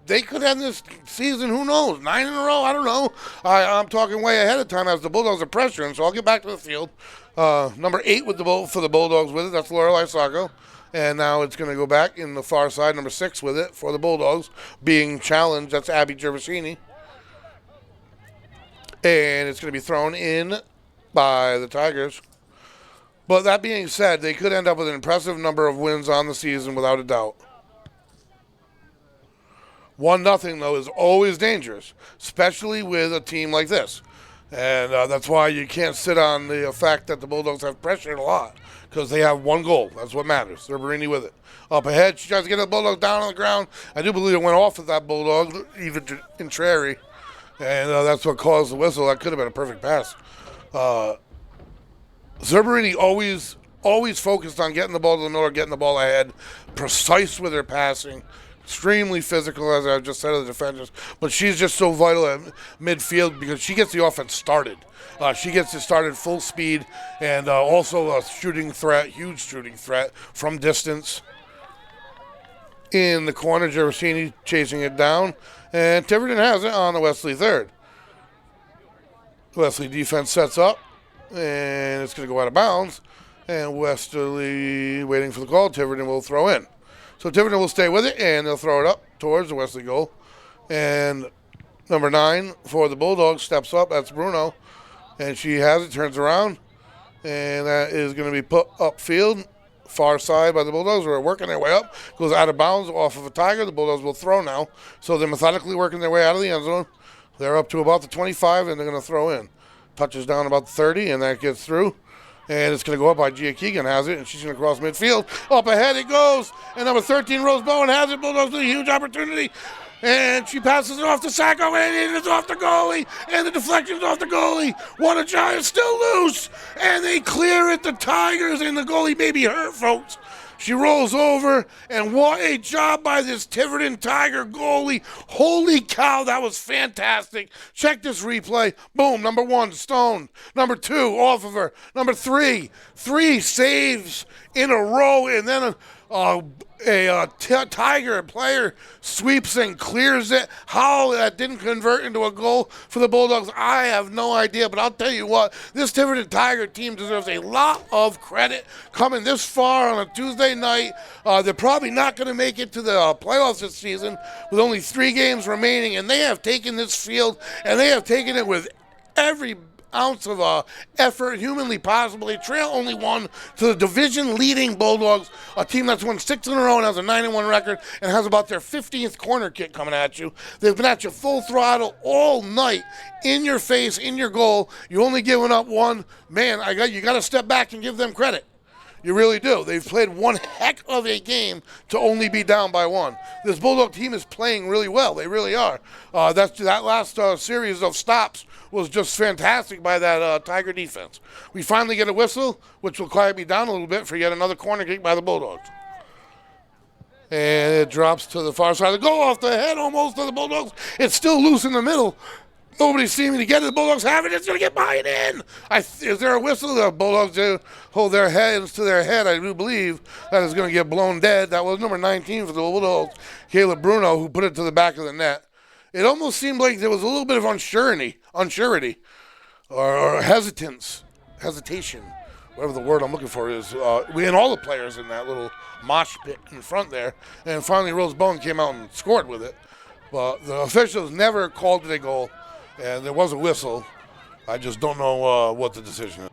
they could end this season, who knows, 9 in a row, I don't know. I'm talking way ahead of time as the Bulldogs are pressuring, so I'll get back to the field. Number 8 for the Bulldogs with it, that's Lorelai Sacco. And now it's going to go back in the far side, number 6 with it for the Bulldogs, being challenged. That's Abby Gervasini. And it's going to be thrown in by the Tigers. But that being said, they could end up with an impressive number of wins on the season without a doubt. 1-0, though, is always dangerous, especially with a team like this. And that's why you can't sit on the fact that the Bulldogs have pressured a lot, because they have one goal. That's what matters. Zerberini with it. Up ahead, she tries to get the Bulldog down on the ground. I do believe it went off of that Bulldog, even contrary. And that's what caused the whistle. That could have been a perfect pass. Zerberini always focused on getting the ball to the middle or getting the ball ahead. Precise with her passing. Extremely physical, as I just said, of the defenders. But she's just so vital at midfield because she gets the offense started. She gets it started full speed, and also a shooting threat, huge shooting threat from distance. In the corner, Gervasini chasing it down. And Tiverton has it on the Westerly third. Westerly defense sets up, and it's going to go out of bounds. And Westerly waiting for the call. Tiverton will throw in. So Tiverton will stay with it, and they'll throw it up towards the Westerly goal. And number 9 for the Bulldogs steps up. That's Bruno. And she has it, turns around. And that is going to be put upfield, far side by the Bulldogs. We're working their way up. Goes out of bounds off of a Tiger. The Bulldogs will throw now. So they're methodically working their way out of the end zone. They're up to about the 25, and they're going to throw in. Touches down about the 30, and that gets through. And it's going to go up by Gia Keegan, has it, and she's going to cross midfield. Up ahead it goes, and number 13, Rose Bowen, has it. Bulldogs with a huge opportunity. And she passes it off to Sacco, and it is off the goalie, and the deflection's off the goalie. What a giant, still loose, and they clear it, the Tigers, and the goalie may be hurt, folks. She rolls over, and what a job by this Tiverton Tiger goalie. Holy cow, that was fantastic. Check this replay. Boom, number 1, Stone. Number 2, off of her. Number 3, 3 saves in a row, and then Tiger player sweeps and clears it. How that didn't convert into a goal for the Bulldogs, I have no idea. But I'll tell you what, this Tiverton Tiger team deserves a lot of credit coming this far on a Tuesday night. They're probably not going to make it to the playoffs this season with only 3 games remaining, and they have taken this field, and they have taken it with every ounce of effort humanly possible. They trail only 1 to the division-leading Bulldogs, a team that's won 6 in a row and has a 9-1 record and has about their 15th corner kick coming at you. They've been at you full throttle all night, in your face, in your goal. You only giving up 1. Man, you got to step back and give them credit. You really do. They've played one heck of a game to only be down by 1. This Bulldog team is playing really well. They really are. That last series of stops was just fantastic by that Tiger defense. We finally get a whistle, which will quiet me down a little bit for yet another corner kick by the Bulldogs. And it drops to the far side of the goal, off the head almost of the Bulldogs. It's still loose in the middle. Nobody's seeming to get it. The Bulldogs have it. It's going to get by and in. Is there a whistle? The Bulldogs do hold their hands to their head. I do believe that is going to get blown dead. That was number 19 for the Bulldogs, Caleb Bruno, who put it to the back of the net. It almost seemed like there was a little bit of unsurety or hesitation, whatever the word I'm looking for is. We and all the players in that little mosh pit in front there. And finally Rose Bowen came out and scored with it. But the officials never called it a goal. And there was a whistle. I just don't know what the decision is.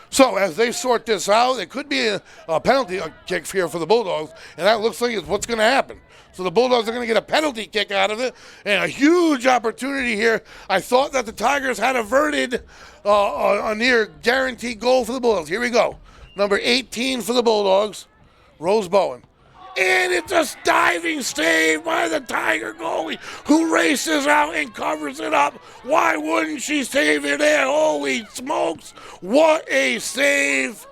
So as they sort this out, it could be a penalty kick here for the Bulldogs, and that looks like it's what's going to happen. So the Bulldogs are going to get a penalty kick out of it, and a huge opportunity here. I thought that the Tigers had averted a near guaranteed goal for the Bulldogs. Here we go. Number 18 for the Bulldogs, Rose Bowen. And it's a diving save by the Tiger goalie, who races out and covers it up. Why wouldn't she save it there? Holy smokes, what a save.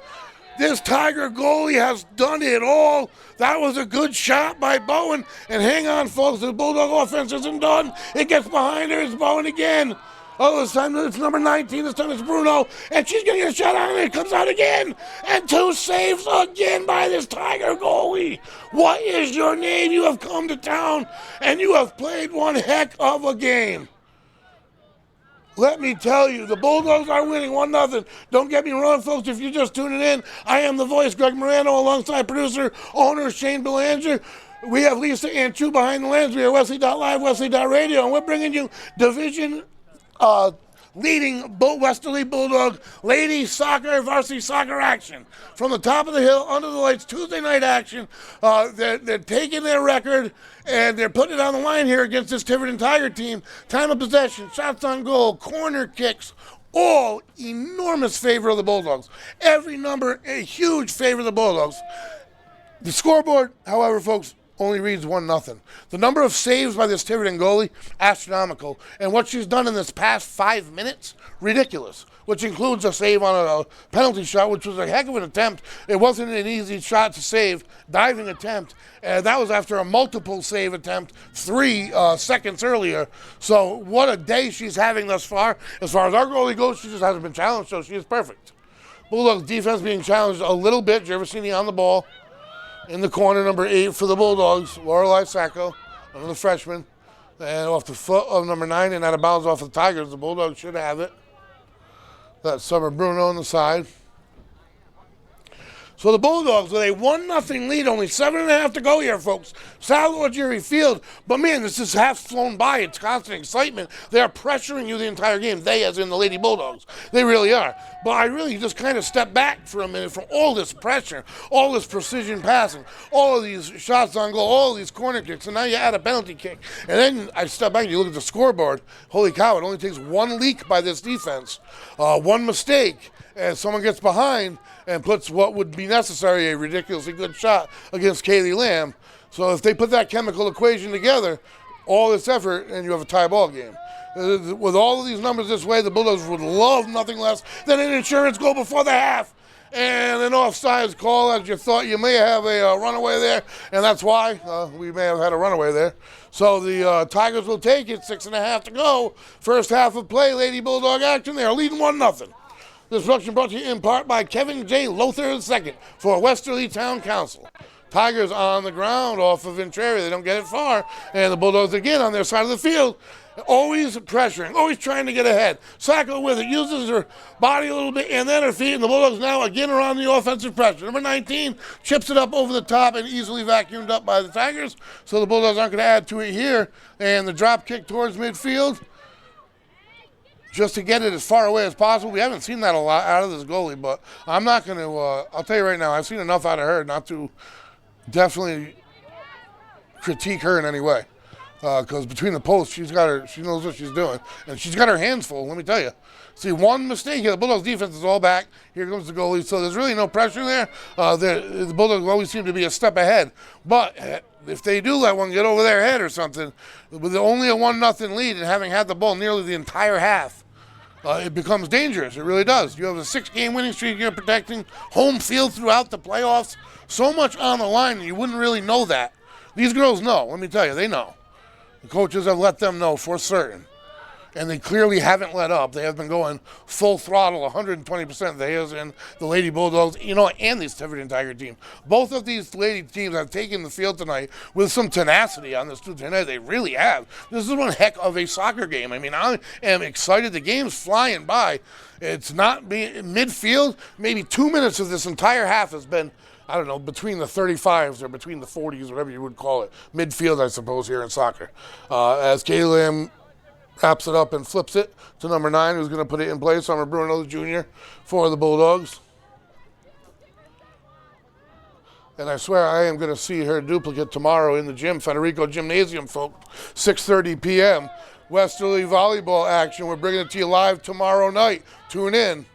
This Tiger goalie has done it all. That was a good shot by Bowen. And hang on, folks, the Bulldog offense isn't done. It gets behind her, it's Bowen again. Oh, this time it's number 19. This time it's Bruno. And she's going to get a shot out, and it comes out again. And 2 saves again by this Tiger goalie. What is your name? You have come to town, and you have played one heck of a game. Let me tell you, the Bulldogs are winning 1-0. Don't get me wrong, folks, if you're just tuning in. I am the voice, Greg Morano, alongside producer, owner Shane Belanger. We have Lisa and Chu behind the lens. We are Wesley.live, Wesley.radio, and we're bringing you Division leading Westerly Bulldog ladies soccer, varsity soccer action. From the top of the hill, under the lights, Tuesday night action. They're taking their record, and they're putting it on the line here against this Tiverton Tiger team. Time of possession, shots on goal, corner kicks, all enormous favor of the Bulldogs. Every number, a huge favor of the Bulldogs. The scoreboard, however, folks, only reads 1-0. The number of saves by this Tiverton goalie, astronomical. And what she's done in this past 5 minutes, ridiculous. Which includes a save on a penalty shot, which was a heck of an attempt. It wasn't an easy shot to save, diving attempt. And that was after a multiple save attempt 3 seconds earlier. So what a day she's having thus far. As far as our goalie goes, she just hasn't been challenged, so she is perfect. Bulldogs defense being challenged a little bit. Jervisini on the ball. In the corner, number 8 for the Bulldogs, Lorelei Sacco, another freshman. And off the foot of number 9 and out of bounds off the Tigers. The Bulldogs should have it. That's Summer Bruno on the side. So the Bulldogs with a 1-0 lead, only 7.5 to go here, folks. Sal Jerry Field. But, man, this is half flown by. It's constant excitement. They are pressuring you the entire game. They, as in the Lady Bulldogs. They really are. But I really just kind of step back for a minute from all this pressure, all this precision passing, all of these shots on goal, all of these corner kicks, and now you add a penalty kick. And then I step back and you look at the scoreboard. Holy cow, it only takes 1 leak by this defense, 1 mistake, and someone gets behind and puts what would be necessary, a ridiculously good shot against Kaylee Lamb. So if they put that chemical equation together, all this effort, and you have a tie ball game. With all of these numbers this way, the Bulldogs would love nothing less than an insurance goal before the half. And an offsides call, as you thought you may have a runaway there, and that's why we may have had a runaway there. So the Tigers will take it, 6.5 to go. First half of play, Lady Bulldog action. They are leading 1-0. This production brought to you in part by Kevin J. Lothar II for Westerly Town Council. Tigers on the ground off of Ventrari. They don't get it far. And the Bulldogs again on their side of the field. Always pressuring, always trying to get ahead. Sacco with it, uses her body a little bit and then her feet. And the Bulldogs now again are on the offensive pressure. Number 19 chips it up over the top and easily vacuumed up by the Tigers. So the Bulldogs aren't going to add to it here. And the drop kick towards midfield, just to get it as far away as possible. We haven't seen that a lot out of this goalie, but I'm not going to, I'll tell you right now, I've seen enough out of her not to definitely critique her in any way. Because between the posts, she knows what she's doing. And she's got her hands full, let me tell you. See, one mistake here, the Bulldogs defense is all back. Here comes the goalie, so there's really no pressure there. The Bulldogs always seem to be a step ahead. But if they do let one get over their head or something, with only a 1-0 lead and having had the ball nearly the entire half, it becomes dangerous. It really does. You have a 6-game winning streak you're protecting, home field throughout the playoffs, so much on the line, and you wouldn't really know that. These girls know, let me tell you, they know. The coaches have let them know for certain. And they clearly haven't let up. They have been going full throttle, 120%. They as in the Lady Bulldogs, and this Tiverton Tiger team. Both of these lady teams have taken the field tonight with some tenacity on this Tuesday night. They really have. This is one heck of a soccer game. I mean, I am excited. The game's flying by. It's not midfield. Maybe 2 minutes of this entire half has been, I don't know, between the 35s or between the 40s, whatever you would call it. Midfield, I suppose, here in soccer. As Kaylee wraps it up and flips it to number 9, who's going to put it in place. Summer Bruno Jr. for the Bulldogs. And I swear I am going to see her duplicate tomorrow in the gym, Federico Gymnasium, folks, 6:30 p.m. Westerly volleyball action. We're bringing it to you live tomorrow night. Tune in.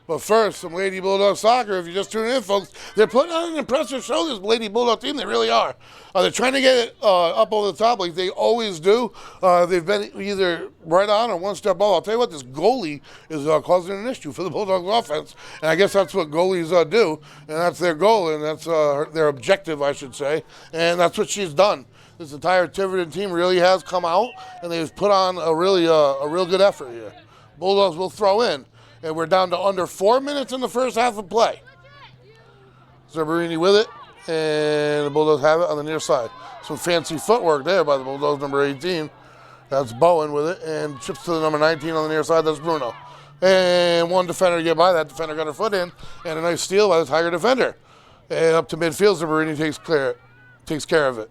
But first, some Lady Bulldog soccer. If you're just tuning in, folks, they're putting on an impressive show, this Lady Bulldog team. They really are. They're trying to get it up over the top like they always do. They've been either right on or one step off. I'll tell you what, this goalie is causing an issue for the Bulldogs offense. And I guess that's what goalies do. And that's their goal, and that's their objective, I should say. And that's what she's done. This entire Tiverton team really has come out, and they've put on a real good effort here. Bulldogs will throw in. And we're down to under 4 minutes in the first half of play. Zerberini with it, and the Bulldogs have it on the near side. Some fancy footwork there by the Bulldogs, number 18. That's Bowen with it, and chips to the number 19 on the near side. That's Bruno. And one defender to get by. That defender got her foot in, and a nice steal by the Tiger defender. And up to midfield, Zerberini takes care of it.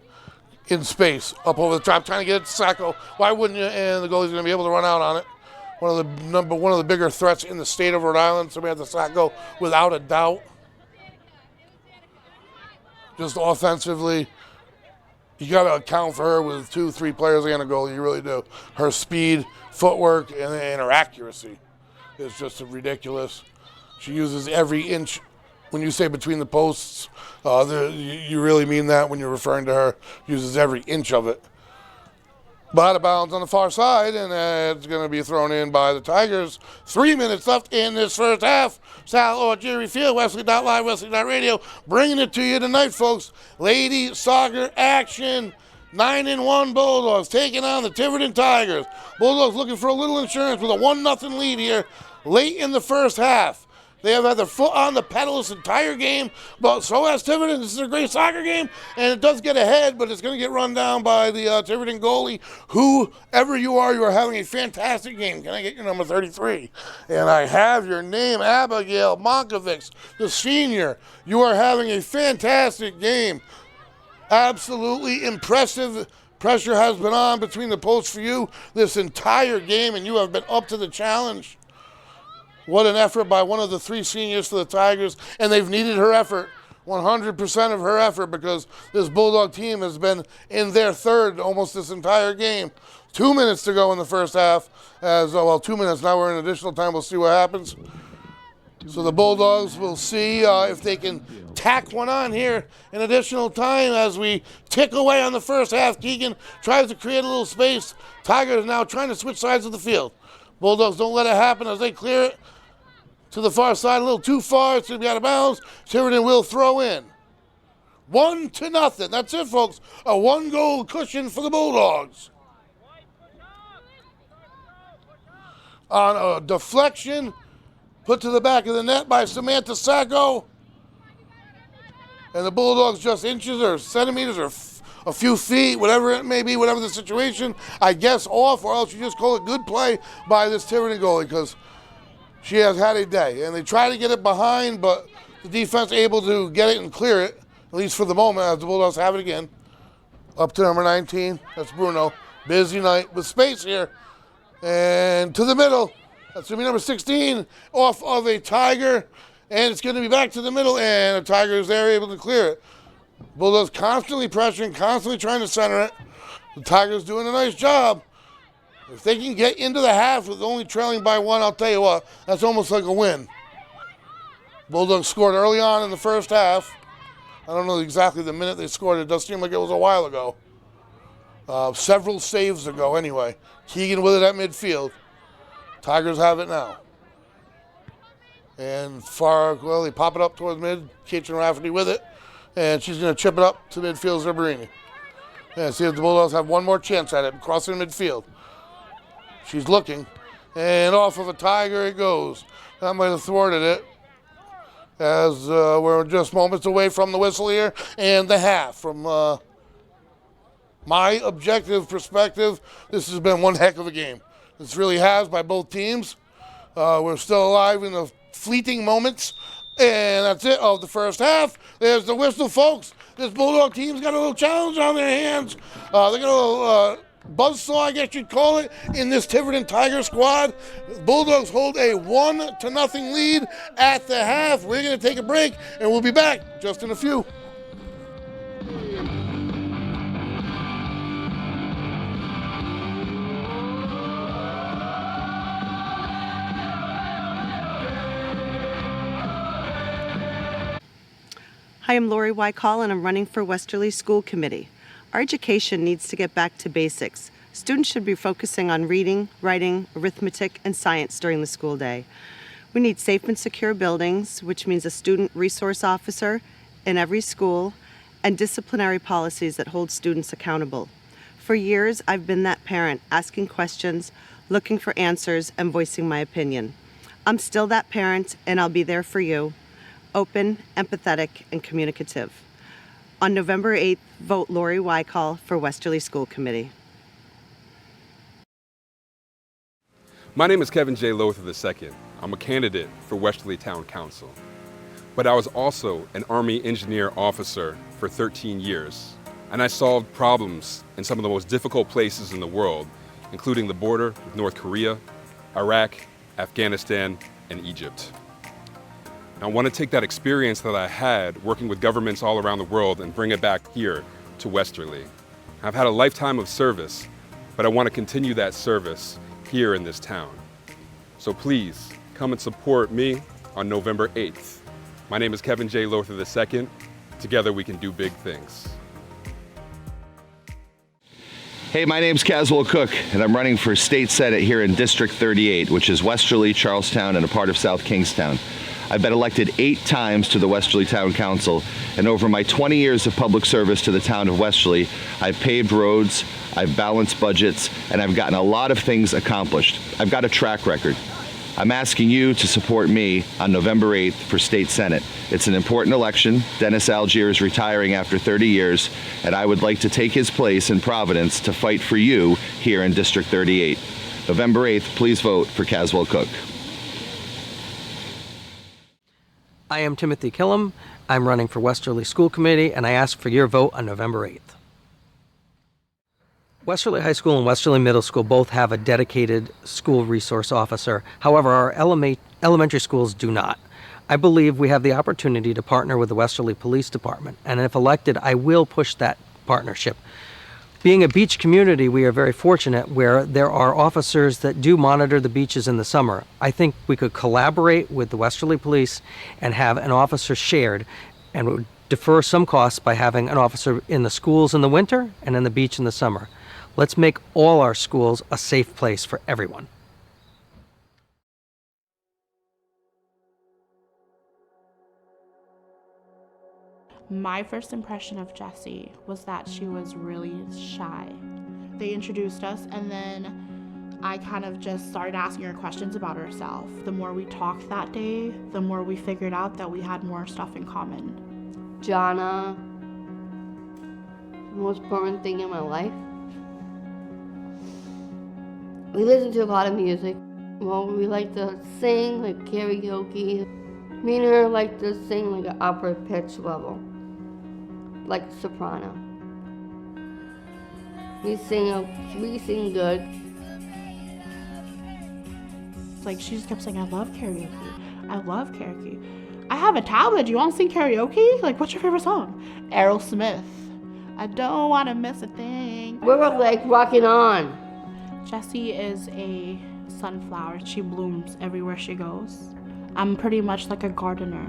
In space, up over the top, trying to get it to Sacco. Why wouldn't you? And the goalie's going to be able to run out on it. One of the bigger threats in the state of Rhode Island. So we have the Sacco without a doubt. Just offensively, you got to account for her with 2-3 players and a goal. You really do. Her speed, footwork, and her accuracy is just ridiculous. She uses every inch. When you say between the posts, you really mean that when you're referring to her. Uses every inch of it. But out of bounds on the far side, and it's going to be thrown in by the Tigers. 3 minutes left in this first half. Sal or Jerry Field, Westerly.live, Westerly.radio, bringing it to you tonight, folks. Lady soccer action. 9-1 Bulldogs taking on the Tiverton Tigers. Bulldogs looking for a little insurance with a 1-0 lead here late in the first half. They have had their foot on the pedal this entire game, but so has Tiverton. This is a great soccer game, and it does get ahead, but it's going to get run down by the Tiverton goalie. Whoever you are having a fantastic game. Can I get your number 33? And I have your name, Abigail Monkovics, the senior. You are having a fantastic game. Absolutely impressive. Pressure has been on between the posts for you this entire game, and you have been up to the challenge. What an effort by one of the 3 seniors for the Tigers, and they've needed her effort, 100% of her effort, because this Bulldog team has been in their third almost this entire game. 2 minutes to go in the first half. 2 minutes, now we're in additional time. We'll see what happens. So the Bulldogs will see if they can tack one on here in additional time as we tick away on the first half. Keegan tries to create a little space. Tigers now trying to switch sides of the field. Bulldogs don't let it happen as they clear it to the far side, a little too far. It's going to be out of bounds. Tiverton will throw in. 1-0. That's it, folks. A 1-goal cushion for the Bulldogs. On a deflection Put to the back of the net by Samantha Sacco. And the Bulldogs just inches or centimeters or a few feet, whatever it may be, whatever the situation, I guess off, or else you just call it good play by this Tiverton goalie because she has had a day. And they try to get it behind, but the defense able to get it and clear it, at least for the moment, as the Bulldogs have it again. Up to number 19, that's Bruno. Busy night with space here. And to the middle, that's going to be number 16, off of a Tiger. And it's going to be back to the middle, and the Tigers there able to clear it. Bulldogs constantly pressuring, constantly trying to center it. The Tigers doing a nice job. If they can get into the half with only trailing by one, I'll tell you what, that's almost like a win. Bulldogs scored early on in the first half. I don't know exactly the minute they scored. It does seem like it was a while ago. Several saves ago anyway. Keegan with it at midfield. Tigers have it now. And they pop it up towards mid. Kitchen Rafferty with it. And she's going to chip it up to midfield Zerberini. And see if the Bulldogs have one more chance at it. Crossing midfield. She's looking. And off of a Tiger it goes. That might have thwarted it. As we're just moments away from the whistle here. And the half. From my objective perspective, this has been one heck of a game. This really has by both teams. We're still alive in the fleeting moments. And that's it of the first half. There's the whistle, folks. This Bulldog team's got a little challenge on their hands. They got a little buzzsaw, I guess you'd call it, in this Tiverton Tiger squad. Bulldogs hold a 1-0 lead at the half. We're going to take a break, and we'll be back just in a few. Hi, I'm Lori Wykall, and I'm running for Westerly School Committee. Our education needs to get back to basics. Students should be focusing on reading, writing, arithmetic, and science during the school day. We need safe and secure buildings, which means a student resource officer in every school, and disciplinary policies that hold students accountable. For years, I've been that parent, asking questions, looking for answers, and voicing my opinion. I'm still that parent, and I'll be there for you. Open, empathetic, and communicative. On November 8th, vote Lori Wykall for Westerly School Committee. My name is Kevin J. Lothar II. I'm a candidate for Westerly Town Council. But I was also an Army engineer officer for 13 years, and I solved problems in some of the most difficult places in the world, including the border with North Korea, Iraq, Afghanistan, and Egypt. I want to take that experience that I had working with governments all around the world and bring it back here to Westerly. I've had a lifetime of service, but I want to continue that service here in this town. So please, come and support me on November 8th. My name is Kevin J. Lothar II. Together we can do big things. Hey, my name's Caswell Cook, and I'm running for State Senate here in District 38, which is Westerly, Charlestown, and a part of South Kingstown. I've been elected 8 times to the Westerly Town Council, and over my 20 years of public service to the town of Westerly, I've paved roads, I've balanced budgets, and I've gotten a lot of things accomplished. I've got a track record. I'm asking you to support me on November 8th for State Senate. It's an important election. Dennis Algier is retiring after 30 years, and I would like to take his place in Providence to fight for you here in District 38. November 8th, please vote for Caswell Cook. I am Timothy Killam. I'm running for Westerly School Committee, and I ask for your vote on November 8th. Westerly High School and Westerly Middle School both have a dedicated school resource officer. However, our elementary schools do not. I believe we have the opportunity to partner with the Westerly Police Department, and if elected, I will push that partnership. Being a beach community, we are very fortunate where there are officers that do monitor the beaches in the summer. I think we could collaborate with the Westerly Police and have an officer shared, and would defer some costs by having an officer in the schools in the winter and in the beach in the summer. Let's make all our schools a safe place for everyone. My first impression of Jessie was that she was really shy. They introduced us, and then I kind of just started asking her questions about herself. The more we talked that day, the more we figured out that we had more stuff in common. Jana, the most important thing in my life. We listen to a lot of music. Well, we like to sing, like karaoke. Me and her like to sing like an upper pitch level, like soprano. We sing good. It's like she just kept saying, I love karaoke. I love karaoke. I have a tablet. Do you want to sing karaoke? Like, what's your favorite song? Aerosmith. I don't want to miss a thing. We were like rocking on. Jessie is a sunflower. She blooms everywhere she goes. I'm pretty much like a gardener.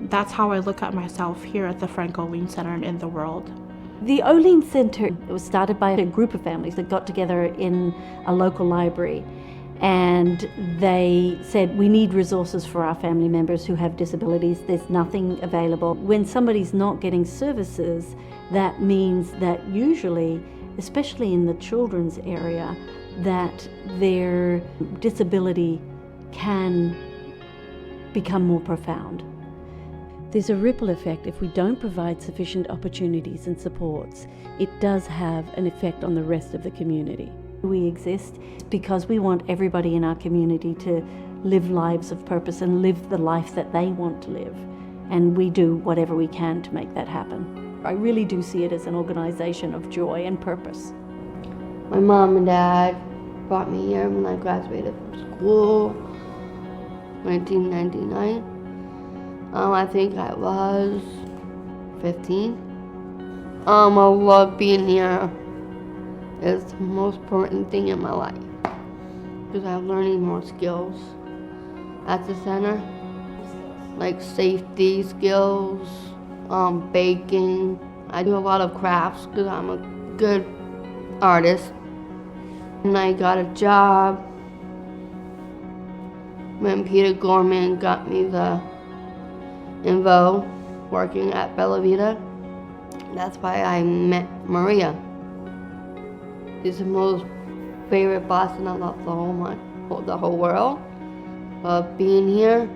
That's how I look at myself here at the Frank Olin Center and in the world. The Olin Center was started by a group of families that got together in a local library, and they said, we need resources for our family members who have disabilities. There's nothing available. When somebody's not getting services, that means that usually, especially in the children's area, that their disability can become more profound. There's a ripple effect. If we don't provide sufficient opportunities and supports, it does have an effect on the rest of the community. We exist because we want everybody in our community to live lives of purpose and live the life that they want to live. And we do whatever we can to make that happen. I really do see it as an organization of joy and purpose. My mom and dad brought me here when I graduated from school, 1999. I think I was 15. I love being here. It's the most important thing in my life because I'm learning more skills at the center, like safety skills, baking. I do a lot of crafts because I'm a good artist. And I got a job when Peter Gorman got me the info working at Bella Vita. That's why I met Maria. She's the most favorite boss and I love the whole world. Being here,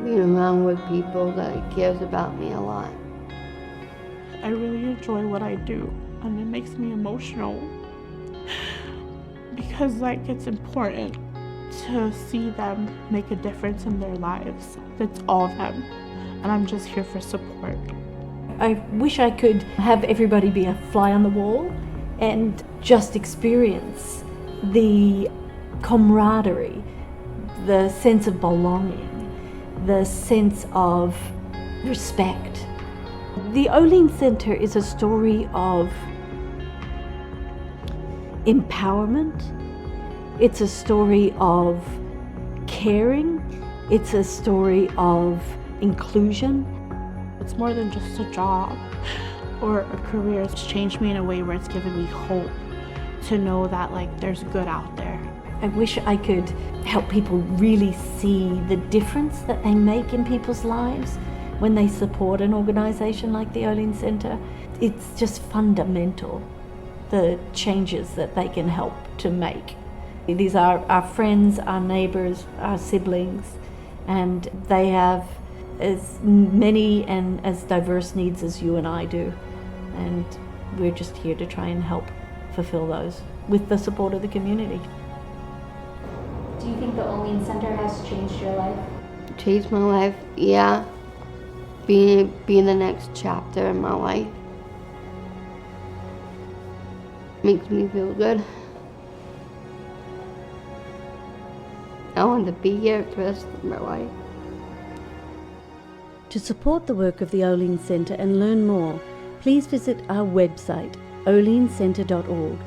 being around with people that cares about me a lot. I really enjoy what I do, and it makes me emotional because like it's important to see them make a difference in their lives. It's all them, and I'm just here for support. I wish I could have everybody be a fly on the wall and just experience the camaraderie, the sense of belonging, the sense of respect. The Olin Center is a story of empowerment. It's a story of caring. It's a story of inclusion. It's more than just a job or a career. It's changed me in a way where it's given me hope to know that like there's good out there. I wish I could help people really see the difference that they make in people's lives when they support an organization like the Olin Center. It's just fundamental, the changes that they can help to make. These are our friends, our neighbors, our siblings, and they have as many and as diverse needs as you and I do. And we're just here to try and help fulfill those with the support of the community. Do you think the Olin Center has changed your life? Changed my life, yeah. Being the next chapter in my life makes me feel good. I want to be here for the rest of my life. To support the work of the Olin Center and learn more, please visit our website, olincenter.org.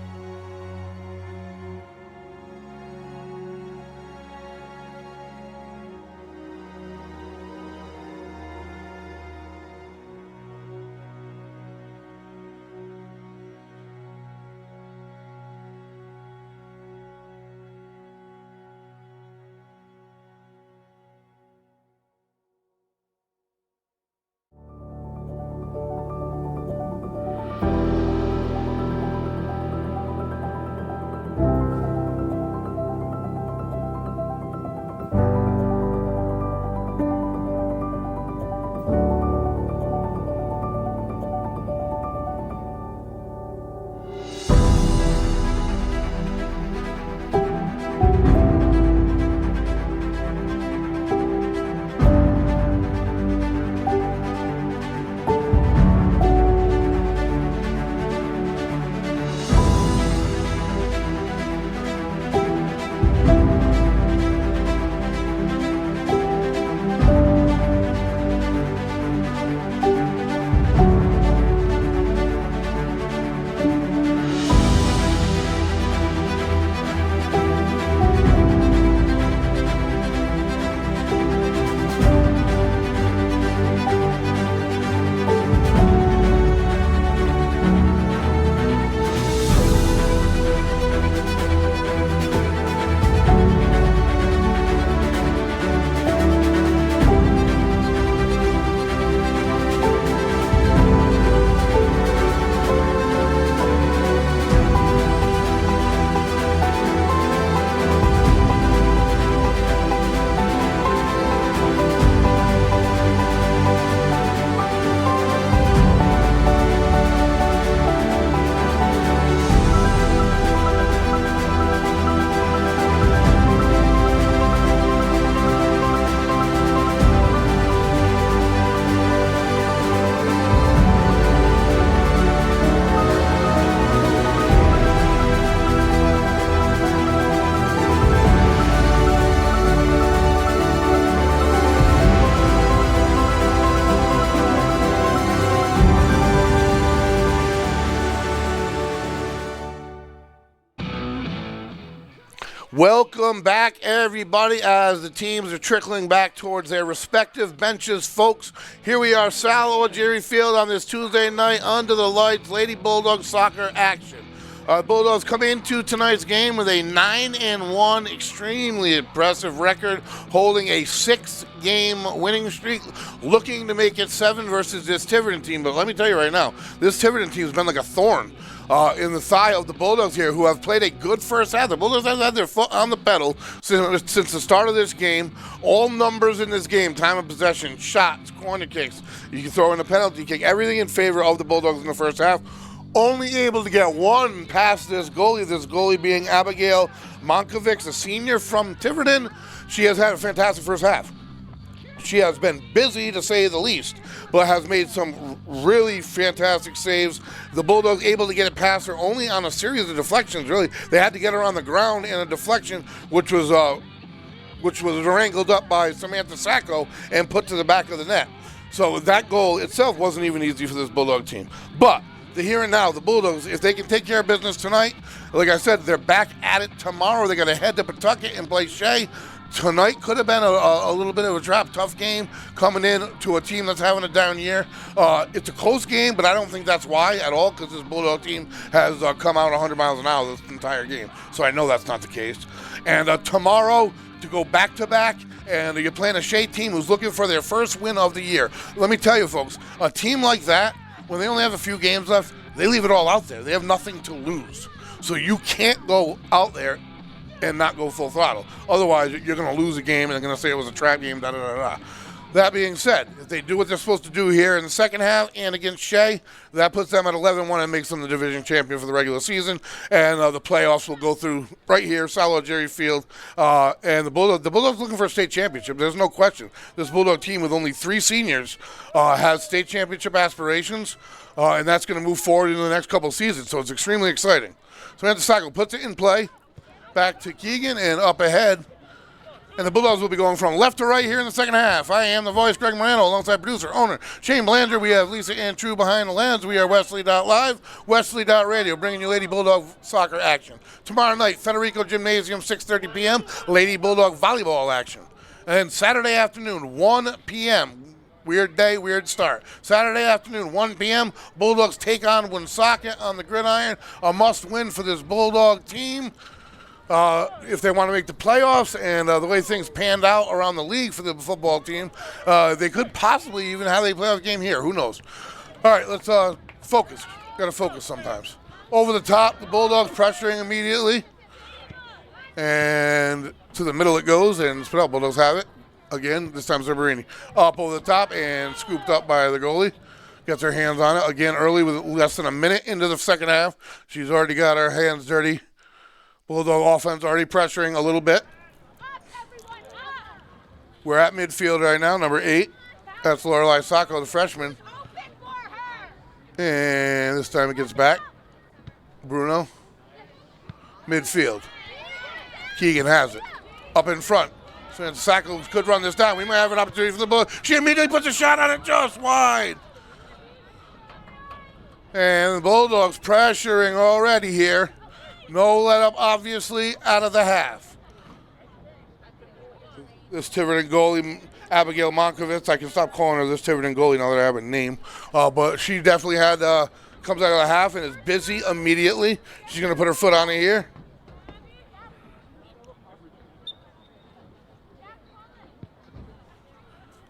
Welcome back, everybody, as the teams are trickling back towards their respective benches. Folks, here we are, Sal or Jerry Field on this Tuesday night under the lights, Lady Bulldogs soccer action. Bulldogs come into tonight's game with a 9-1, extremely impressive record, holding a 6-game winning streak, looking to make it 7 versus this Tiverton team. But let me tell you right now, this Tiverton team has been like a thorn in the thigh of the Bulldogs here, who have played a good first half. The Bulldogs have had their foot on the pedal since the start of this game. All numbers in this game, time of possession, shots, corner kicks, you can throw in a penalty kick, everything in favor of the Bulldogs in the first half. Only able to get one past this goalie being Abigail Monkovic, a senior from Tiverton. She has had a fantastic first half. She has been busy, to say the least, but has made some really fantastic saves. The Bulldogs able to get it past her only on a series of deflections, really. They had to get her on the ground in a deflection, which was wrangled up by Samantha Sacco and put to the back of the net. So that goal itself wasn't even easy for this Bulldog team. But the here and now, the Bulldogs, if they can take care of business tonight, like I said, they're back at it tomorrow. They got to head to Pawtucket and play Shea. Tonight could have been a little bit of a trap, tough game coming in to a team that's having a down year. It's a close game, but I don't think that's why at all, because this Bulldog team has come out 100 miles an hour this entire game. So I know that's not the case. And tomorrow, to go back-to-back, and you're playing a Shea team who's looking for their first win of the year. Let me tell you, folks, a team like that, when they only have a few games left, they leave it all out there. They have nothing to lose. So you can't go out there and not go full throttle. Otherwise, you're going to lose a game and they're going to say it was a trap game, da-da-da-da. That being said, if they do what they're supposed to do here in the second half and against Shea, that puts them at 11-1 and makes them the division champion for the regular season. And the playoffs will go through right here, Salo Jerry Field. And the Bulldogs looking for a state championship. There's no question. This Bulldog team with only 3 seniors has state championship aspirations, and that's going to move forward into the next couple of seasons. So it's extremely exciting. Samantha Sacco puts it in play. Back to Keegan and up ahead. And the Bulldogs will be going from left to right here in the second half. I am the voice, Greg Morano, alongside producer, owner, Shane Blander. We have Lisa Ann True behind the lens. We are Westerly.live, Westerly.radio, bringing you Lady Bulldog soccer action. Tomorrow night, Federico Gymnasium, 6:30 p.m., Lady Bulldog volleyball action. And Saturday afternoon, 1 p.m., weird day, weird start. Saturday afternoon, 1 p.m., Bulldogs take on Woonsocket on the gridiron. A must-win for this Bulldog team. If they want to make the playoffs, and the way things panned out around the league for the football team, they could possibly even have a playoff game here. Who knows? All right, let's focus. Got to focus sometimes. Over the top, the Bulldogs pressuring immediately. And to the middle it goes, and Spadell Bulldogs have it. Again, this time Zerberini. Up over the top and scooped up by the goalie. Gets her hands on it. Again, early with less than a minute into the second half. She's already got her hands dirty. Bulldog offense already pressuring a little bit. We're at midfield right now, number 8. That's Lorelei Sacco, the freshman. And this time it gets back. Bruno. Midfield. Keegan has it. Up in front. So Sacco could run this down. We might have an opportunity for the Bulldogs. She immediately puts a shot on it just wide. And the Bulldogs pressuring already here. No let up, obviously, out of the half. This Tiverton goalie, Abigail Monkovic, I can stop calling her this Tiverton goalie now that I have a name. But she definitely comes out of the half and is busy immediately. She's going to put her foot on it here.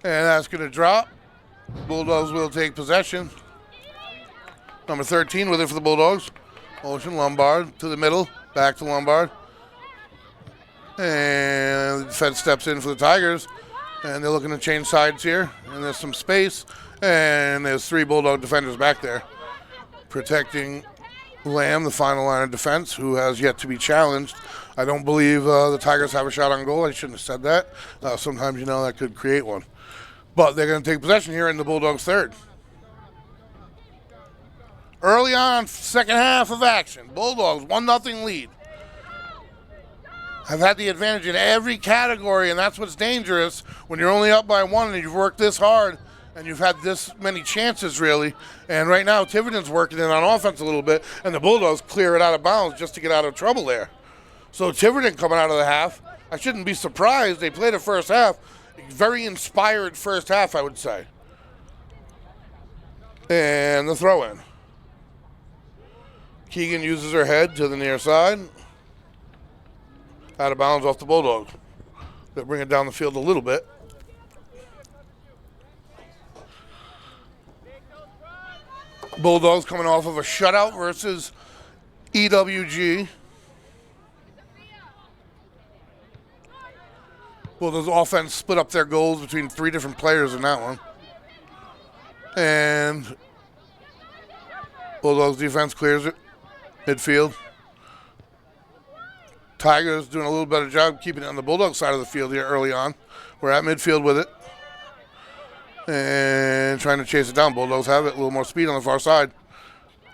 And that's going to drop. Bulldogs will take possession. Number 13 with it for the Bulldogs. Ocean Lombard to the middle, back to Lombard. And the defense steps in for the Tigers. And they're looking to change sides here. And there's some space. And there's 3 Bulldog defenders back there. Protecting Lamb, the final line of defense, who has yet to be challenged. I don't believe the Tigers have a shot on goal. I shouldn't have said that. Sometimes, that could create one. But they're going to take possession here in the Bulldogs' third. Early on, second half of action. Bulldogs, 1-0 lead. Have had the advantage in every category, and that's what's dangerous when you're only up by 1 and you've worked this hard and you've had this many chances, really. And right now, Tiverton's working in on offense a little bit, and the Bulldogs clear it out of bounds just to get out of trouble there. So Tiverton coming out of the half, I shouldn't be surprised. They played the first half. Very inspired first half, I would say. And the throw in. Keegan uses her head to the near side. Out of bounds off the Bulldogs. They'll bring it down the field a little bit. Bulldogs coming off of a shutout versus EWG. Bulldogs offense split up their goals between 3 different players in that one. And Bulldogs defense clears it. Midfield. Tigers doing a little better job keeping it on the Bulldog side of the field here early on. We're at midfield with it. And trying to chase it down. Bulldogs have it. A little more speed on the far side.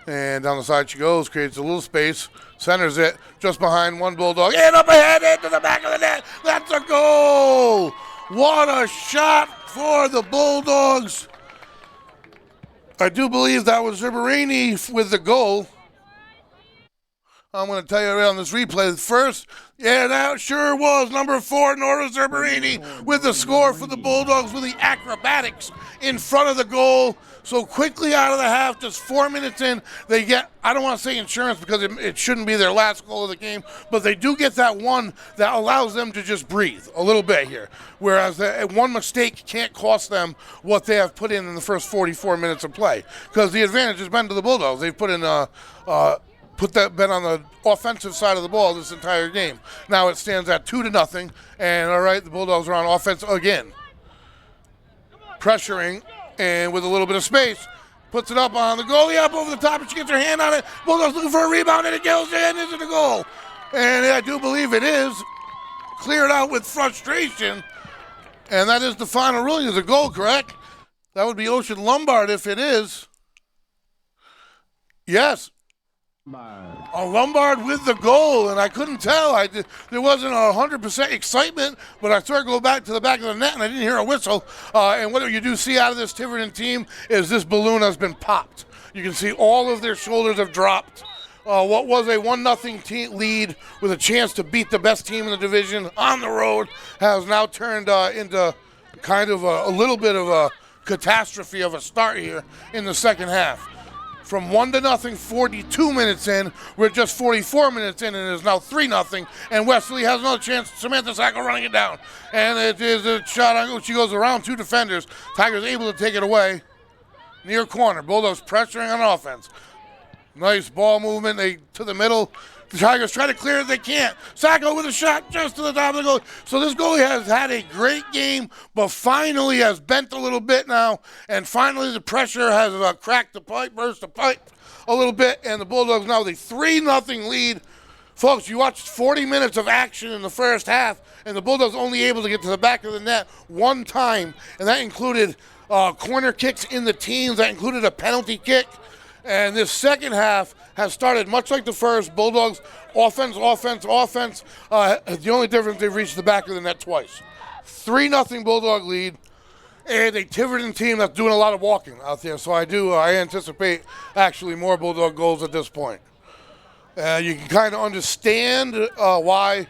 And down the side she goes. Creates a little space. Centers it. Just behind one Bulldog. And up ahead into the back of the net. That's a goal. What a shot for the Bulldogs. I do believe that was Zerberini with the goal. I'm going to tell you right on this replay first. Yeah, that sure was number 4, Nora Zerberini, with the score for the Bulldogs with the acrobatics in front of the goal. So quickly out of the half, just 4 minutes in, they get, I don't want to say insurance because it shouldn't be their last goal of the game, but they do get that one that allows them to just breathe a little bit here. Whereas one mistake can't cost them what they have put in the first 44 minutes of play. Because the advantage has been to the Bulldogs. They've put in been on the offensive side of the ball this entire game. Now it stands at 2-0, and all right, the Bulldogs are on offense again. Pressuring, and with a little bit of space, puts it up on the goalie, up over the top, and she gets her hand on it. Bulldogs looking for a rebound, and it goes in, into the goal. And I do believe it is cleared out with frustration, and that is the final ruling. Is a goal, correct? That would be Ocean Lombard if it is. Yes. A Lombard with the goal, and I couldn't tell. There wasn't 100% excitement, but I saw her go back to the back of the net, and I didn't hear a whistle. And what you do see out of this Tiverton team is this balloon has been popped. You can see all of their shoulders have dropped. What was a 1-0 lead with a chance to beat the best team in the division on the road has now turned into kind of a little bit of a catastrophe of a start here in the second half. From 1-0, 42 minutes in, we're just 44 minutes in, and it is now 3-0, and Westerly has another chance. Samantha Sacco running it down, and it is a shot on, she goes around 2 defenders. Tigers able to take it away. Near corner, Bulldogs pressuring on offense. Nice ball movement, they to the middle. The Tigers try to clear it, they can't. Sacco with a shot just to the top of the goal. So this goalie has had a great game, but finally has bent a little bit now, and finally the pressure has cracked the pipe, burst the pipe a little bit, and the Bulldogs now with a 3-0 lead. Folks, you watched 40 minutes of action in the first half, and the Bulldogs only able to get to the back of the net one time, and that included corner kicks in the teens, that included a penalty kick. And this second half has started much like the first. Bulldogs offense. The only difference, they've reached the back of the net twice. 3-0 Bulldog lead, and a Tiverton team that's doing a lot of walking out there. So I anticipate actually more Bulldog goals at this point. You can kind of understand why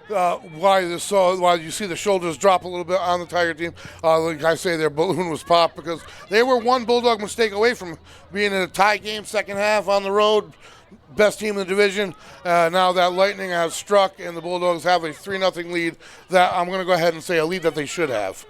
you see the shoulders drop a little bit on the Tiger team. Like I say, their balloon was popped because they were one Bulldog mistake away from being in a tie game second half on the road. Best team in the division. Now that lightning has struck and the Bulldogs have a 3-0 lead that I'm going to go ahead and say a lead that they should have.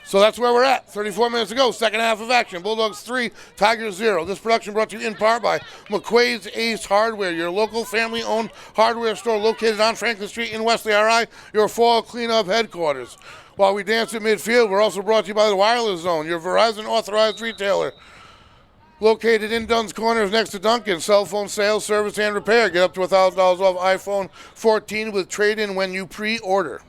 So that's where we're at. 34 minutes to go, second half of action. Bulldogs 3, Tigers 0. This production brought to you in part by McQuaid's Ace Hardware, your local family-owned hardware store located on Franklin Street in Westerly, RI, your fall cleanup headquarters. While we dance at midfield, we're also brought to you by the Wireless Zone, your Verizon authorized retailer. Located in Dunn's Corners next to Duncan. Cell phone sales, service, and repair. Get up to $1,000 off iPhone 14 with trade-in when you pre-order.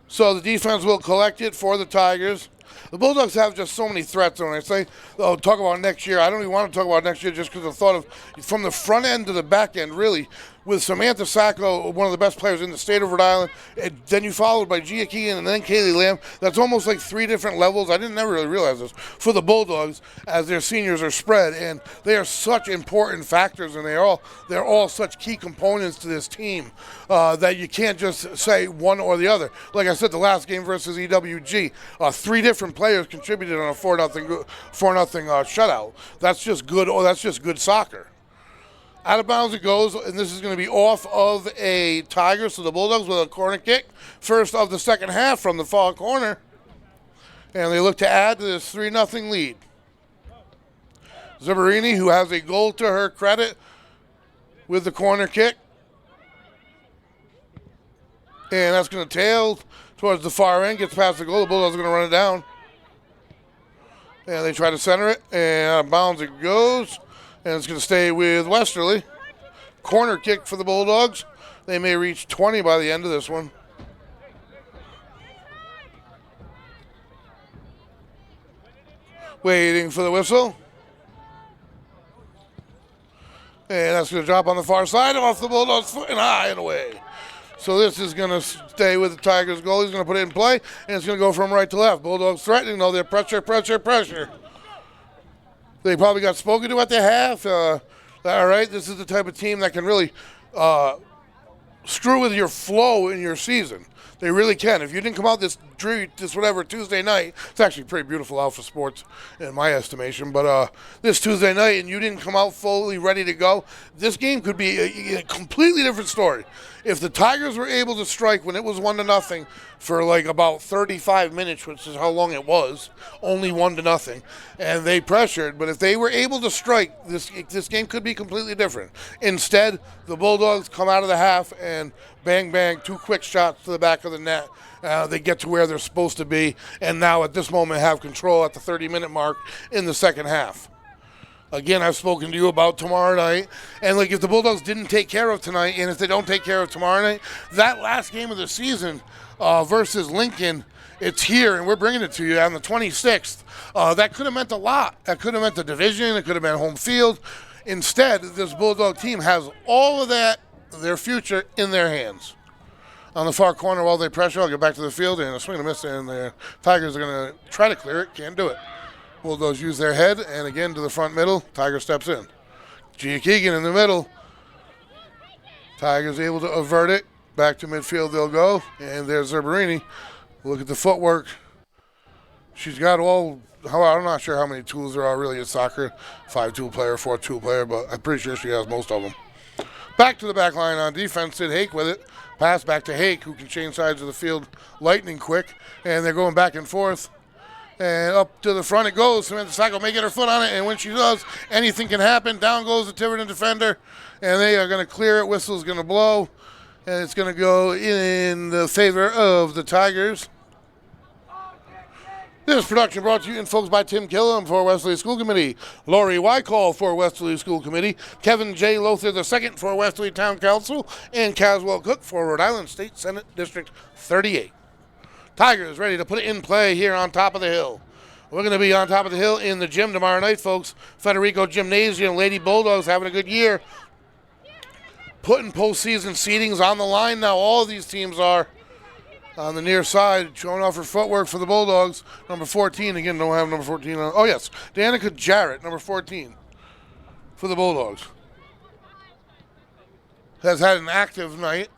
So the defense will collect it for the Tigers. The Bulldogs have just so many threats on it. Say, talk about next year. I don't even want to talk about next year just because the thought of from the front end to the back end, really. with Samantha Sacco, one of the best players in the state of Rhode Island, and then you followed by Gia Keegan and then Kaylee Lamb. That's almost like 3 different levels. I didn't never really realize this for the Bulldogs as their seniors are spread, and they are such important factors, and they're all such key components to this team that you can't just say one or the other. Like I said, the last game versus EWG, 3 different players contributed on a 4-0 shutout. That's just good. Oh, that's just good soccer. Out of bounds it goes, and this is going to be off of a Tiger, so the Bulldogs with a corner kick. First of the second half from the far corner. And they look to add to this 3-0 lead. Zabarini, who has a goal to her credit with the corner kick. And that's going to tail towards the far end, gets past the goal. The Bulldogs are going to run it down. And they try to center it, and out of bounds it goes. And it's going to stay with Westerly. Corner kick for the Bulldogs. They may reach 20 by the end of this one. Waiting for the whistle. And that's going to drop on the far side off the Bulldogs' foot and high and away. So this is going to stay with the Tigers' goal. He's going to put it in play, and it's going to go from right to left. Bulldogs threatening, though. They're pressure. They probably got spoken to at the half. All right, this is the type of team that can really screw with your flow in your season. They really can. If you didn't come out this Tuesday night, it's actually pretty beautiful out for sports in my estimation, but this Tuesday night and you didn't come out fully ready to go, this game could be a completely different story. If the Tigers were able to strike when it was 1-0 for like about 35 minutes, which is how long it was, only 1-0, and they pressured, but if they were able to strike, this game could be completely different. Instead, the Bulldogs come out of the half and bang, bang, 2 quick shots to the back of the net. They get to where they're supposed to be, and now at this moment have control at the 30-minute mark in the second half. Again, I've spoken to you about tomorrow night, and like if the Bulldogs didn't take care of tonight, and if they don't take care of tomorrow night, that last game of the season versus Lincoln, it's here, and we're bringing it to you on the 26th. That could have meant a lot. That could have meant the division. It could have been home field. Instead, this Bulldog team has all of that, their future, in their hands. On the far corner while they pressure, I'll get back to the field, and a swing and a miss, and the Tigers are going to try to clear it. Can't do it. Bulldogs use their head, and again to the front middle. Tiger steps in. Gia Keegan in the middle. Tigers able to avert it. Back to midfield they'll go, and there's Zerberini. Look at the footwork. She's got I'm not sure how many tools there are really in soccer. 5-tool player, 4-tool player, but I'm pretty sure she has most of them. Back to the back line on defense. Sid Hake with it. Pass back to Hake, who can change sides of the field lightning quick, and they're going back and forth. And up to the front it goes. Samantha Sacco may get her foot on it, and when she does, anything can happen. Down goes the Tiverton defender, and they are going to clear it. Whistle's going to blow, and it's going to go in the favor of the Tigers. This production brought to you in folks by Tim Killam for Westerly School Committee, Lori Wycall for Westerly School Committee, Kevin J. Lothar II for Westerly Town Council, and Caswell Cook for Rhode Island State Senate District 38. Tigers ready to put it in play here on top of the hill. We're going to be on top of the hill in the gym tomorrow night, folks. Federico Gymnasium, Lady Bulldogs having a good year. Putting postseason seedings on the line now. All of these teams are on the near side, showing off her footwork for the Bulldogs. Number 14, again, don't have number 14 on. Oh, yes, Danica Jarrett, number 14 for the Bulldogs. Has had an active night.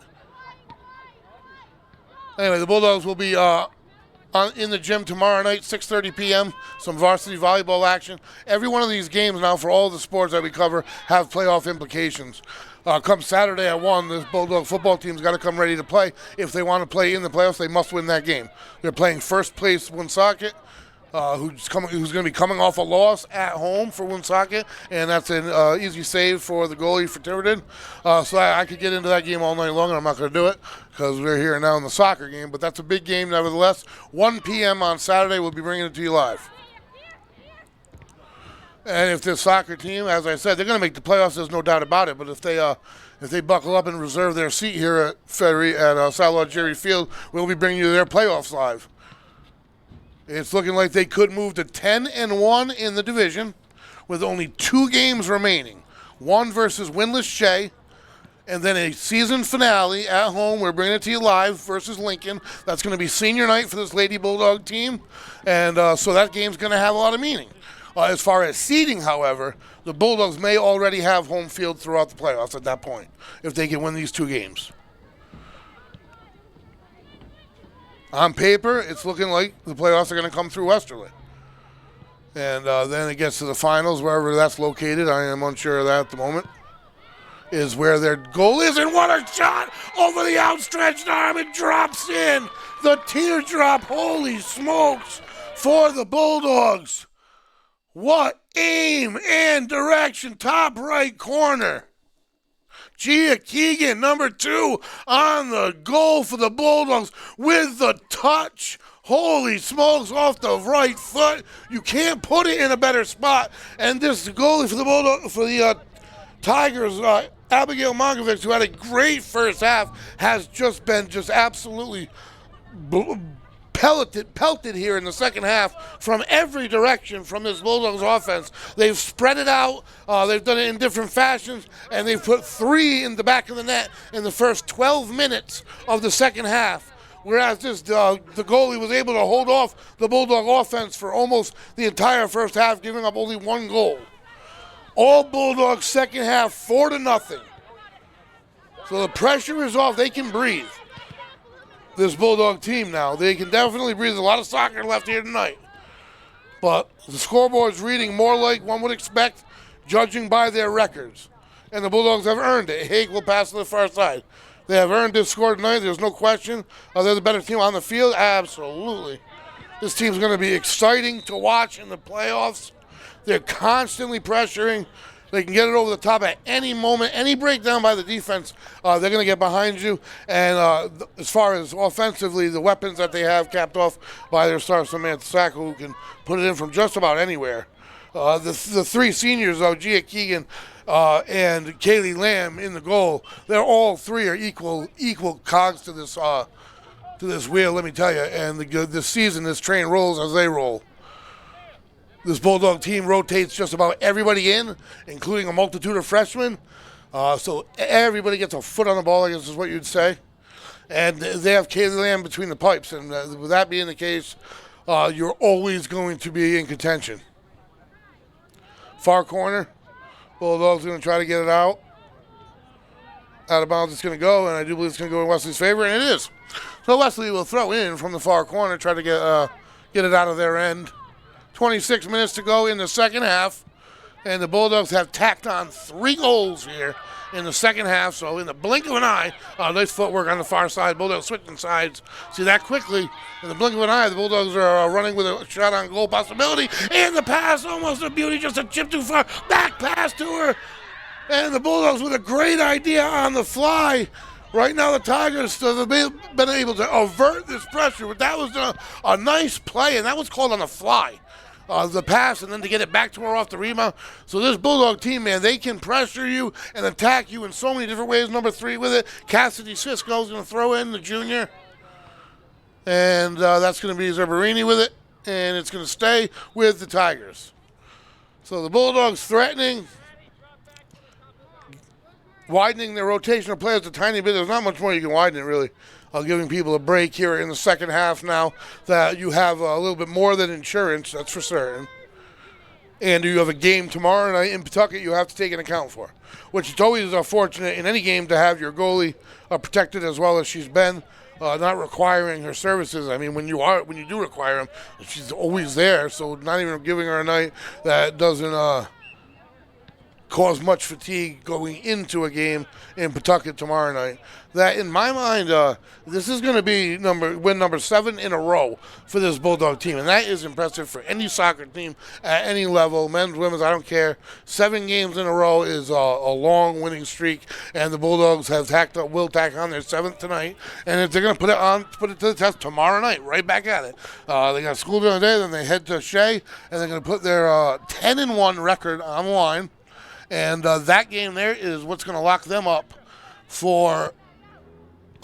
Anyway, the Bulldogs will be in the gym tomorrow night, 6:30 p.m., some varsity volleyball action. Every one of these games now for all the sports that we cover have playoff implications. Come Saturday at 1, this Bulldog football team's got to come ready to play. If they want to play in the playoffs, they must win that game. They're playing first place Woonsocket, who's going to be coming off a loss at home for Woonsocket, and that's an easy save for the goalie for Tiverton. So I could get into that game all night long, and I'm not going to do it because we're here now in the soccer game, but that's a big game nevertheless. 1 p.m. on Saturday, we'll be bringing it to you live. And if this soccer team, as I said, they're going to make the playoffs, there's no doubt about it, but if they buckle up and reserve their seat here at Salud Jerry Field, we'll be bringing you their playoffs live. It's looking like they could move to 10-1 in the division with only 2 games remaining. One versus winless Shea And then a season finale at home. We're bringing it to you live versus Lincoln. That's going to be senior night for this Lady Bulldog team. And so that game's going to have a lot of meaning. As far as seeding, however, the Bulldogs may already have home field throughout the playoffs at that point if they can win these 2 games. On paper, it's looking like the playoffs are going to come through Westerly. And then it gets to the finals, wherever that's located. I am unsure of that at the moment. Is where their goal is, and what a shot over the outstretched arm. It drops in. The teardrop, holy smokes, for the Bulldogs. What aim and direction, top right corner. Gia Keegan, number 2, on the goal for the Bulldogs with the touch. Holy smokes, off the right foot. You can't put it in a better spot. And this goalie for the Bulldog, for the Tigers, Abigail Monkovic, who had a great first half, has been absolutely pelted here in the second half from every direction from this Bulldogs offense. They've spread it out. They've done it in different fashions, and they've put 3 in the back of the net in the first 12 minutes of the second half. Whereas the goalie was able to hold off the Bulldog offense for almost the entire first half, giving up only 1 goal. All Bulldogs second half, 4-0. So the pressure is off. They can breathe. This Bulldog team now. They can definitely breathe. A lot of soccer left here tonight. But the scoreboard's reading more like one would expect, judging by their records. And the Bulldogs have earned it. Hague will pass to the far side. They have earned this score tonight. There's no question. They're the better team on the field. Absolutely. This team's going to be exciting to watch in the playoffs. They're constantly pressuring. They can get it over the top at any moment. Any breakdown by the defense, they're going to get behind you. And as far as offensively, the weapons that they have capped off by their star Samantha Sacco, who can put it in from just about anywhere. The 3 seniors, though, Gia Keegan and Kaylee Lamb in the goal, they're all 3 are equal cogs to this wheel, let me tell you. And this season, this train rolls as they roll. This Bulldog team rotates just about everybody in, including a multitude of freshmen. So everybody gets a foot on the ball, I guess is what you'd say. And they have Kaylee Lamb between the pipes. And with that being the case, you're always going to be in contention. Far corner. Bulldogs going to try to get it out. Out of bounds it's going to go, and I do believe it's going to go in Wesley's favor, and it is. So Wesley will throw in from the far corner, try to get it out of their end. 26 minutes to go in the second half, and the Bulldogs have tacked on 3 goals here in the second half. So in the blink of an eye, nice footwork on the far side. Bulldogs switching sides. See that quickly. In the blink of an eye, the Bulldogs are running with a shot on goal possibility. And the pass, almost a beauty, just a chip too far. Back pass to her. And the Bulldogs with a great idea on the fly. Right now the Tigers have been able to avert this pressure, but that was a nice play, and that was called on the fly. The pass, and then to get it back to her off the rebound. So this Bulldog team, man, they can pressure you and attack you in so many different ways. Number 3 with it. Cassidy Cisco's going to throw in the junior. And that's going to be Zerberini with it. And it's going to stay with the Tigers. So the Bulldogs threatening, widening their rotation of players a tiny bit. There's not much more you can widen it, really. Giving people a break here in the second half now that you have a little bit more than insurance, that's for certain. And you have a game tomorrow night in Pawtucket you have to take an account for, which is always fortunate in any game to have your goalie protected as well as she's been, not requiring her services. I mean, when you do require them, she's always there, so not even giving her a night that doesn't cause much fatigue going into a game in Pawtucket tomorrow night. That, in my mind, this is going to be win number 7 in a row for this Bulldog team, and that is impressive for any soccer team at any level, men's, women's, I don't care. 7 games in a row is a long winning streak, and the Bulldogs have will tack on their 7th tonight, and if they're going to put it to the test tomorrow night, right back at it. They got school during the day, then they head to Shea, and they're going to put their 10-1 record on the line. And that game there is what's going to lock them up for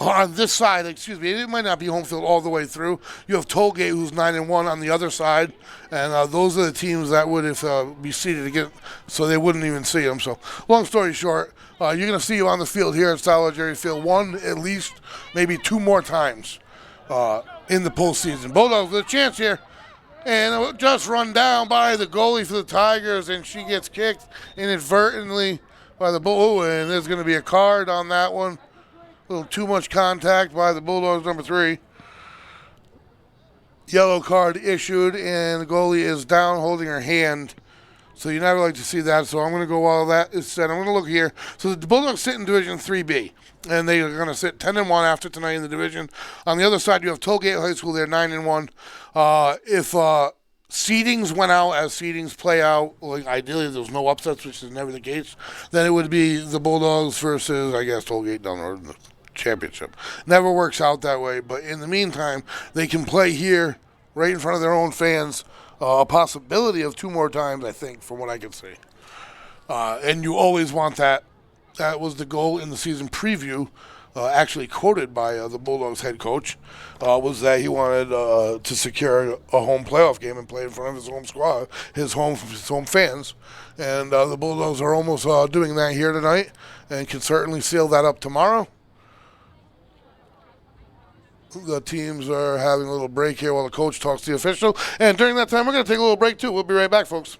On this side, excuse me, it might not be home field all the way through. You have Tollgate, who's 9-1 on the other side, and those are the teams that would be seeded again, so they wouldn't even see them. So, long story short, you're going to see you on the field here at Salvador Jerry Field one, at least, maybe two more times in the postseason. Bulldogs with a chance here, and just run down by the goalie for the Tigers, and she gets kicked inadvertently by the Bull, and there's going to be a card on that one. A little too much contact by the Bulldogs, number 3. Yellow card issued, and the goalie is down holding her hand. So you never like to see that. So I'm going to go while that is said. I'm going to look here. So the Bulldogs sit in Division 3B, and they are going to sit 10-1 after tonight in the division. On the other side, you have Tollgate High School. They're 9-1. If seedings went out as seedings play out, like ideally there's no upsets, which is never the case, then it would be the Bulldogs versus, I guess, Tollgate down the road in the championship. Never works out that way, but in the meantime, they can play here right in front of their own fans, a possibility of 2 more times, I think, from what I can see. And you always want that. That was the goal in the season preview, actually quoted by the Bulldogs head coach, was that he wanted to secure a home playoff game and play in front of his home squad, his home fans. And the Bulldogs are almost doing that here tonight and can certainly seal that up tomorrow. The teams are having a little break here while the coach talks to the official. And during that time, we're going to take a little break, too. We'll be right back, folks.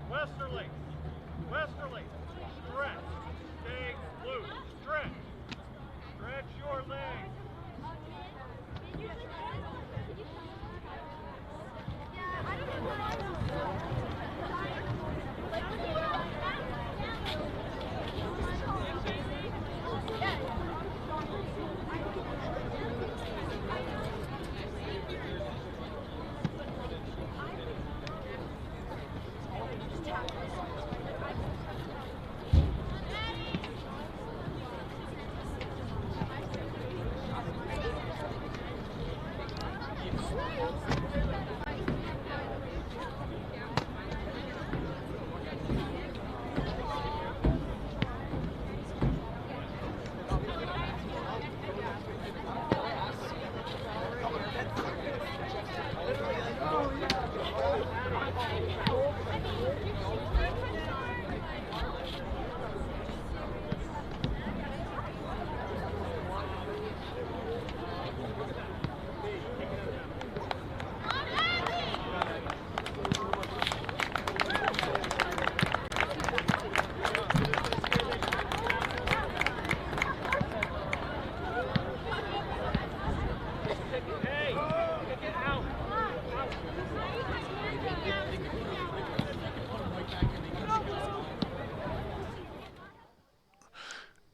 Westerly, stretch, stay loose, stretch your legs.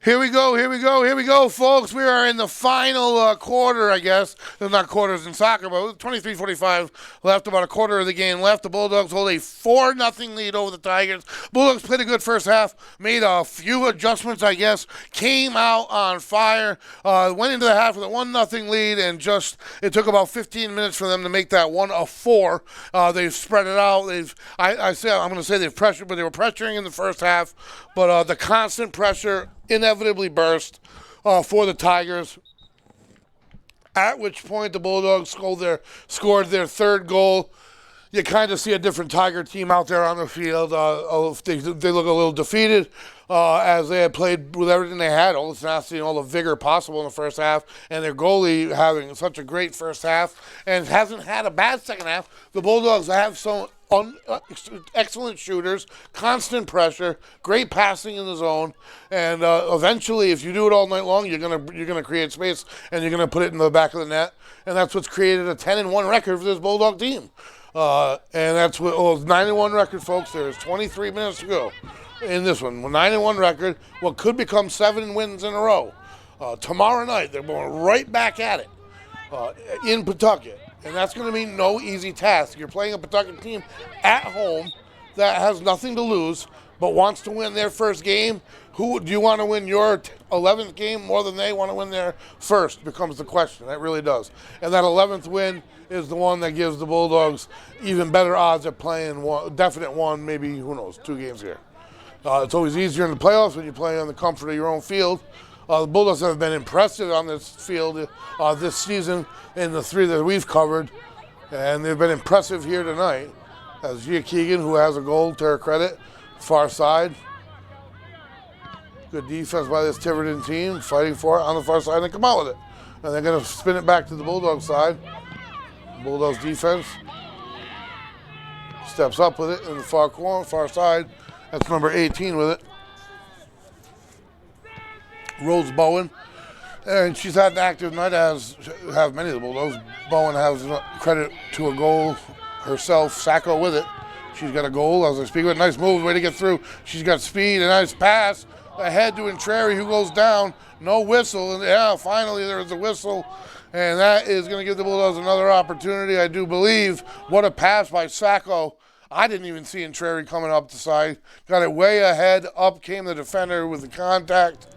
Here we go, folks. We are in the final quarter, I guess. They're not quarters in soccer, but 23:45 left, about a quarter of the game left. The Bulldogs hold a 4-0 lead over the Tigers. Bulldogs played a good first half, made a few adjustments, I guess, came out on fire, went into the half with a 1-0 lead, and it took about 15 minutes for them to make that one a 4. They've spread it out. I'm going to say they've pressured, but they were pressuring in the first half, but the constant pressure inevitably burst for the Tigers, at which point the Bulldogs scored their third goal. You kind of see a different Tiger team out there on the field. They look a little defeated as they had played with everything they had, all the tenacity and all the vigor possible in the first half, and their goalie having such a great first half and hasn't had a bad second half. The Bulldogs have some excellent shooters, constant pressure, great passing in the zone, and eventually, if you do it all night long, you're gonna create space and you're gonna put it in the back of the net, and that's what's created a 10-1 record for this Bulldog team. And that's what 9-1 record, folks. There's 23 minutes to go in this one. 9-1 record, what could become 7 wins in a row. Tomorrow night, they're going right back at it in Pawtucket. And that's going to be no easy task. You're playing a Pawtucket team at home that has nothing to lose. but wants to win their first game. Who do you want to win your 11th game more than they want to win their first becomes the question. That really does. And that 11th win is the one that gives the Bulldogs even better odds at playing one, definite one, maybe, who knows, 2 games here. It's always easier in the playoffs when you play on the comfort of your own field. The Bulldogs have been impressive on this field this season in the 3 that we've covered, and they've been impressive here tonight. As Gia Keegan, who has a goal to her credit, far side. Good defense by this Tiverton team, fighting for it on the far side, and they come out with it. And they're going to spin it back to the Bulldogs side. Bulldogs defense steps up with it in the far corner, far side. That's number 18 with it. Rose Bowen. And she's had an active night, as have many of the Bulldogs. Bowen has credit to a goal herself. Sacco with it. She's got a goal as I speak with. Nice move, way to get through. She's got speed, a nice pass. Ahead to Intrari, who goes down. No whistle. And yeah, finally there's a whistle. And that is going to give the Bulldogs another opportunity, I do believe. What a pass by Sacco. I didn't even see Intrari coming up the side. Got it way ahead. Up came the defender with the contact.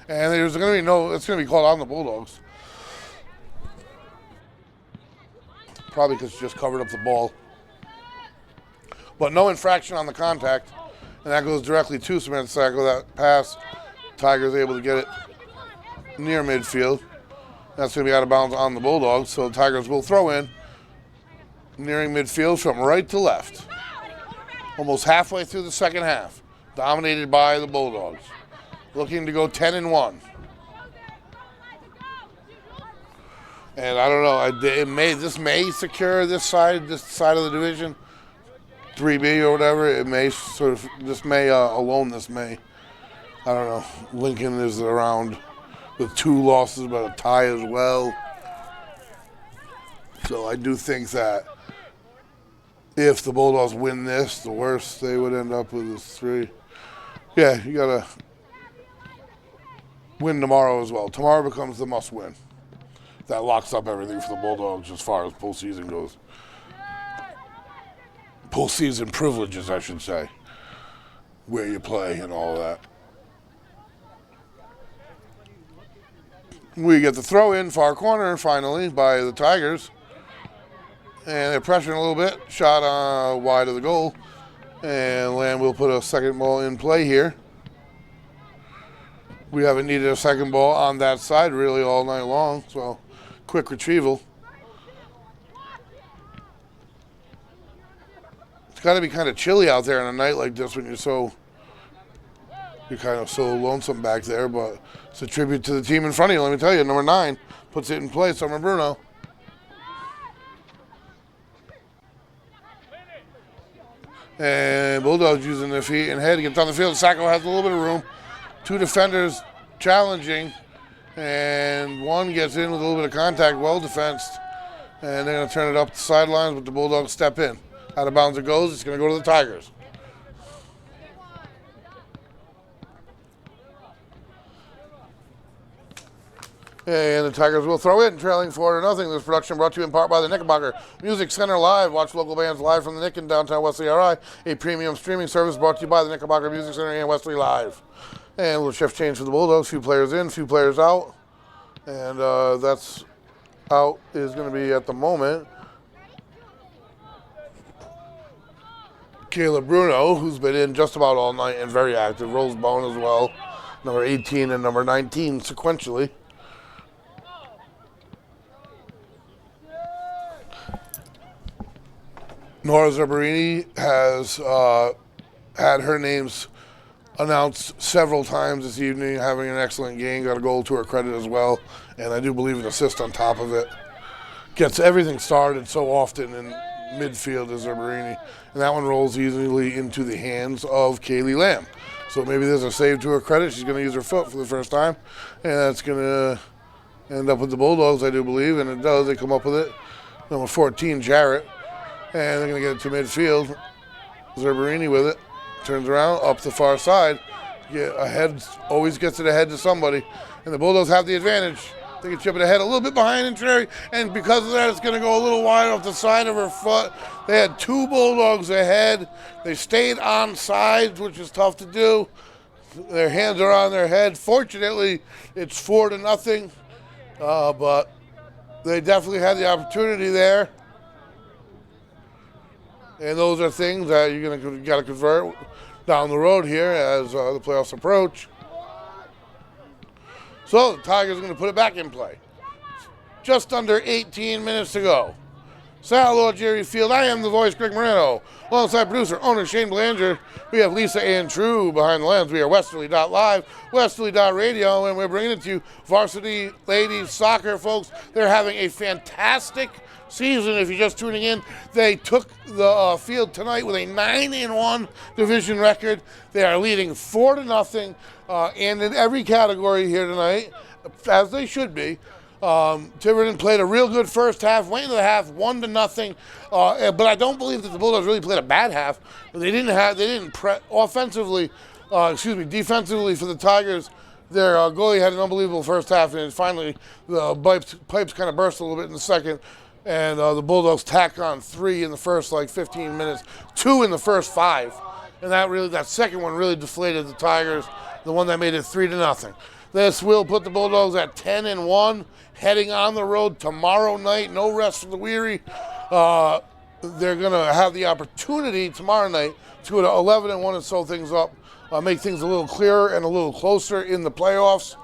And there's going to be it's going to be called on the Bulldogs. Probably because she just covered up the ball. But no infraction on the contact. And that goes directly to Samantha Sacco. That pass, Tigers able to get it near midfield. That's going to be out of bounds on the Bulldogs. So the Tigers will throw in, nearing midfield from right to left. Almost halfway through the second half. Dominated by the Bulldogs. Looking to go 10-1. And I don't know, this may secure this side of the division. 3B or whatever, it may sort of, this may alone, this may. I don't know. Lincoln is around with 2 losses, but a tie as well. So I do think that if the Bulldogs win this, the worst they would end up with is 3. Yeah, you got to win tomorrow as well. Tomorrow becomes the must-win. That locks up everything for the Bulldogs as far as postseason goes. Postseason privileges, I should say, where you play and all of that. We get the throw in far corner finally by the Tigers. And they're pressuring a little bit. Shot wide of the goal. And Lamb will put a second ball in play here. We haven't needed a second ball on that side really all night long. So quick retrieval. It's got to be kind of chilly out there on a night like this when you're kind of so lonesome back there, but it's a tribute to the team in front of you, let me tell you. Number 9 puts it in play, Summer Bruno. And Bulldogs using their feet and head to get down the field. Sacco has a little bit of room. 2 defenders challenging, and one gets in with a little bit of contact, well defensed. And they're going to turn it up the sidelines, but the Bulldogs step in. Out of bounds it goes. It's going to go to the Tigers. And the Tigers will throw in, trailing 4-0. This production brought to you in part by the Knickerbocker Music Center Live. Watch local bands live from the Nick in downtown Westerly, RI. A premium streaming service brought to you by the Knickerbocker Music Center and Westerly Live. And a little shift change for the Bulldogs. Few players in, few players out. And that's out is going to be at the moment Kayla Bruno, who's been in just about all night and very active. Rose Bone as well. Number 18 and number 19 sequentially. Nora Zabarini has had her names announced several times this evening, having an excellent game. Got a goal to her credit as well, and I do believe an assist on top of it. Gets everything started so often in midfield as Zabarini, and that one rolls easily into the hands of Kaylee Lamb. So maybe there's a save to her credit. She's going to use her foot for the first time, and that's going to end up with the Bulldogs, I do believe, and it does. They come up with it. Number 14, Jarrett, and they're going to get it to midfield. Zabarini with it. Turns around, up the far side. Ahead, always gets it ahead to somebody. And the Bulldogs have the advantage. They can chip it ahead a little bit behind Cherry, and because of that, it's going to go a little wide off the side of her foot. They had 2 Bulldogs ahead. They stayed on sides, which is tough to do. Their hands are on their head. Fortunately, it's 4-0, but they definitely had the opportunity there. And those are things that you got to convert down the road here as the playoffs approach. So the Tigers are going to put it back in play. Just under 18 minutes to go. Sal Jerry Field. I am the voice, Greg Moreno. Alongside producer, owner Shane Belanger. We have Lisa Ann True behind the lens. We are Westerly.live, Westerly.radio, and we're bringing it to you Varsity Ladies Soccer, folks. They're having a fantastic season. If you're just tuning in, they took the field tonight with a 9-1 division record. They are leading 4-0, and in every category here tonight, as they should be. Tiverton played a real good first half, went into the half 1-0, but I don't believe that the Bulldogs really played a bad half. Defensively for the Tigers. Their goalie had an unbelievable first half, and finally the pipes kind of burst a little bit in the second. And the Bulldogs tacked on 3 in the first 15 minutes, 2 in the first 5. And that second one really deflated the Tigers, the one that made it 3-0. This will put the Bulldogs at 10-1, heading on the road tomorrow night. No rest for the weary. They're going to have the opportunity tomorrow night to go to 11-1 and sew things up, make things a little clearer and a little closer in the playoffs.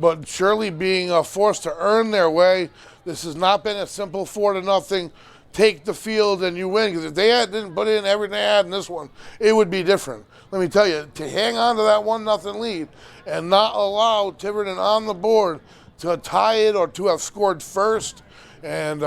But surely being forced to earn their way. This has not been a simple 4-0, take the field and you win. Because if they didn't put in everything they had in this one, it would be different. Let me tell you, to hang on to that 1-0 lead and not allow Tiverton on the board to tie it or to have scored first and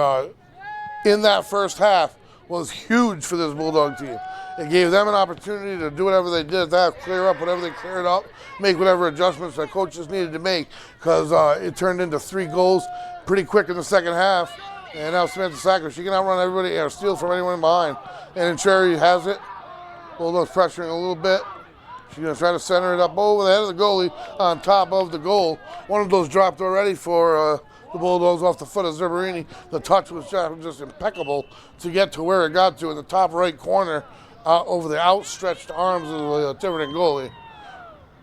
in that first half was huge for this Bulldog team. It gave them an opportunity to do whatever they did at that, clear up whatever they cleared up, make whatever adjustments that coaches needed to make, because it turned into 3 goals pretty quick in the second half. And now Samantha Sacker, she can outrun everybody or steal from anyone behind. And Cherry has it. Bulldogs pressuring a little bit. She's going to try to center it up over the head of the goalie on top of the goal. One of those dropped already for the Bulldogs off the foot of Zerberini. The touch was just impeccable to get to where it got to in the top right corner over the outstretched arms of the Tiverton goalie. And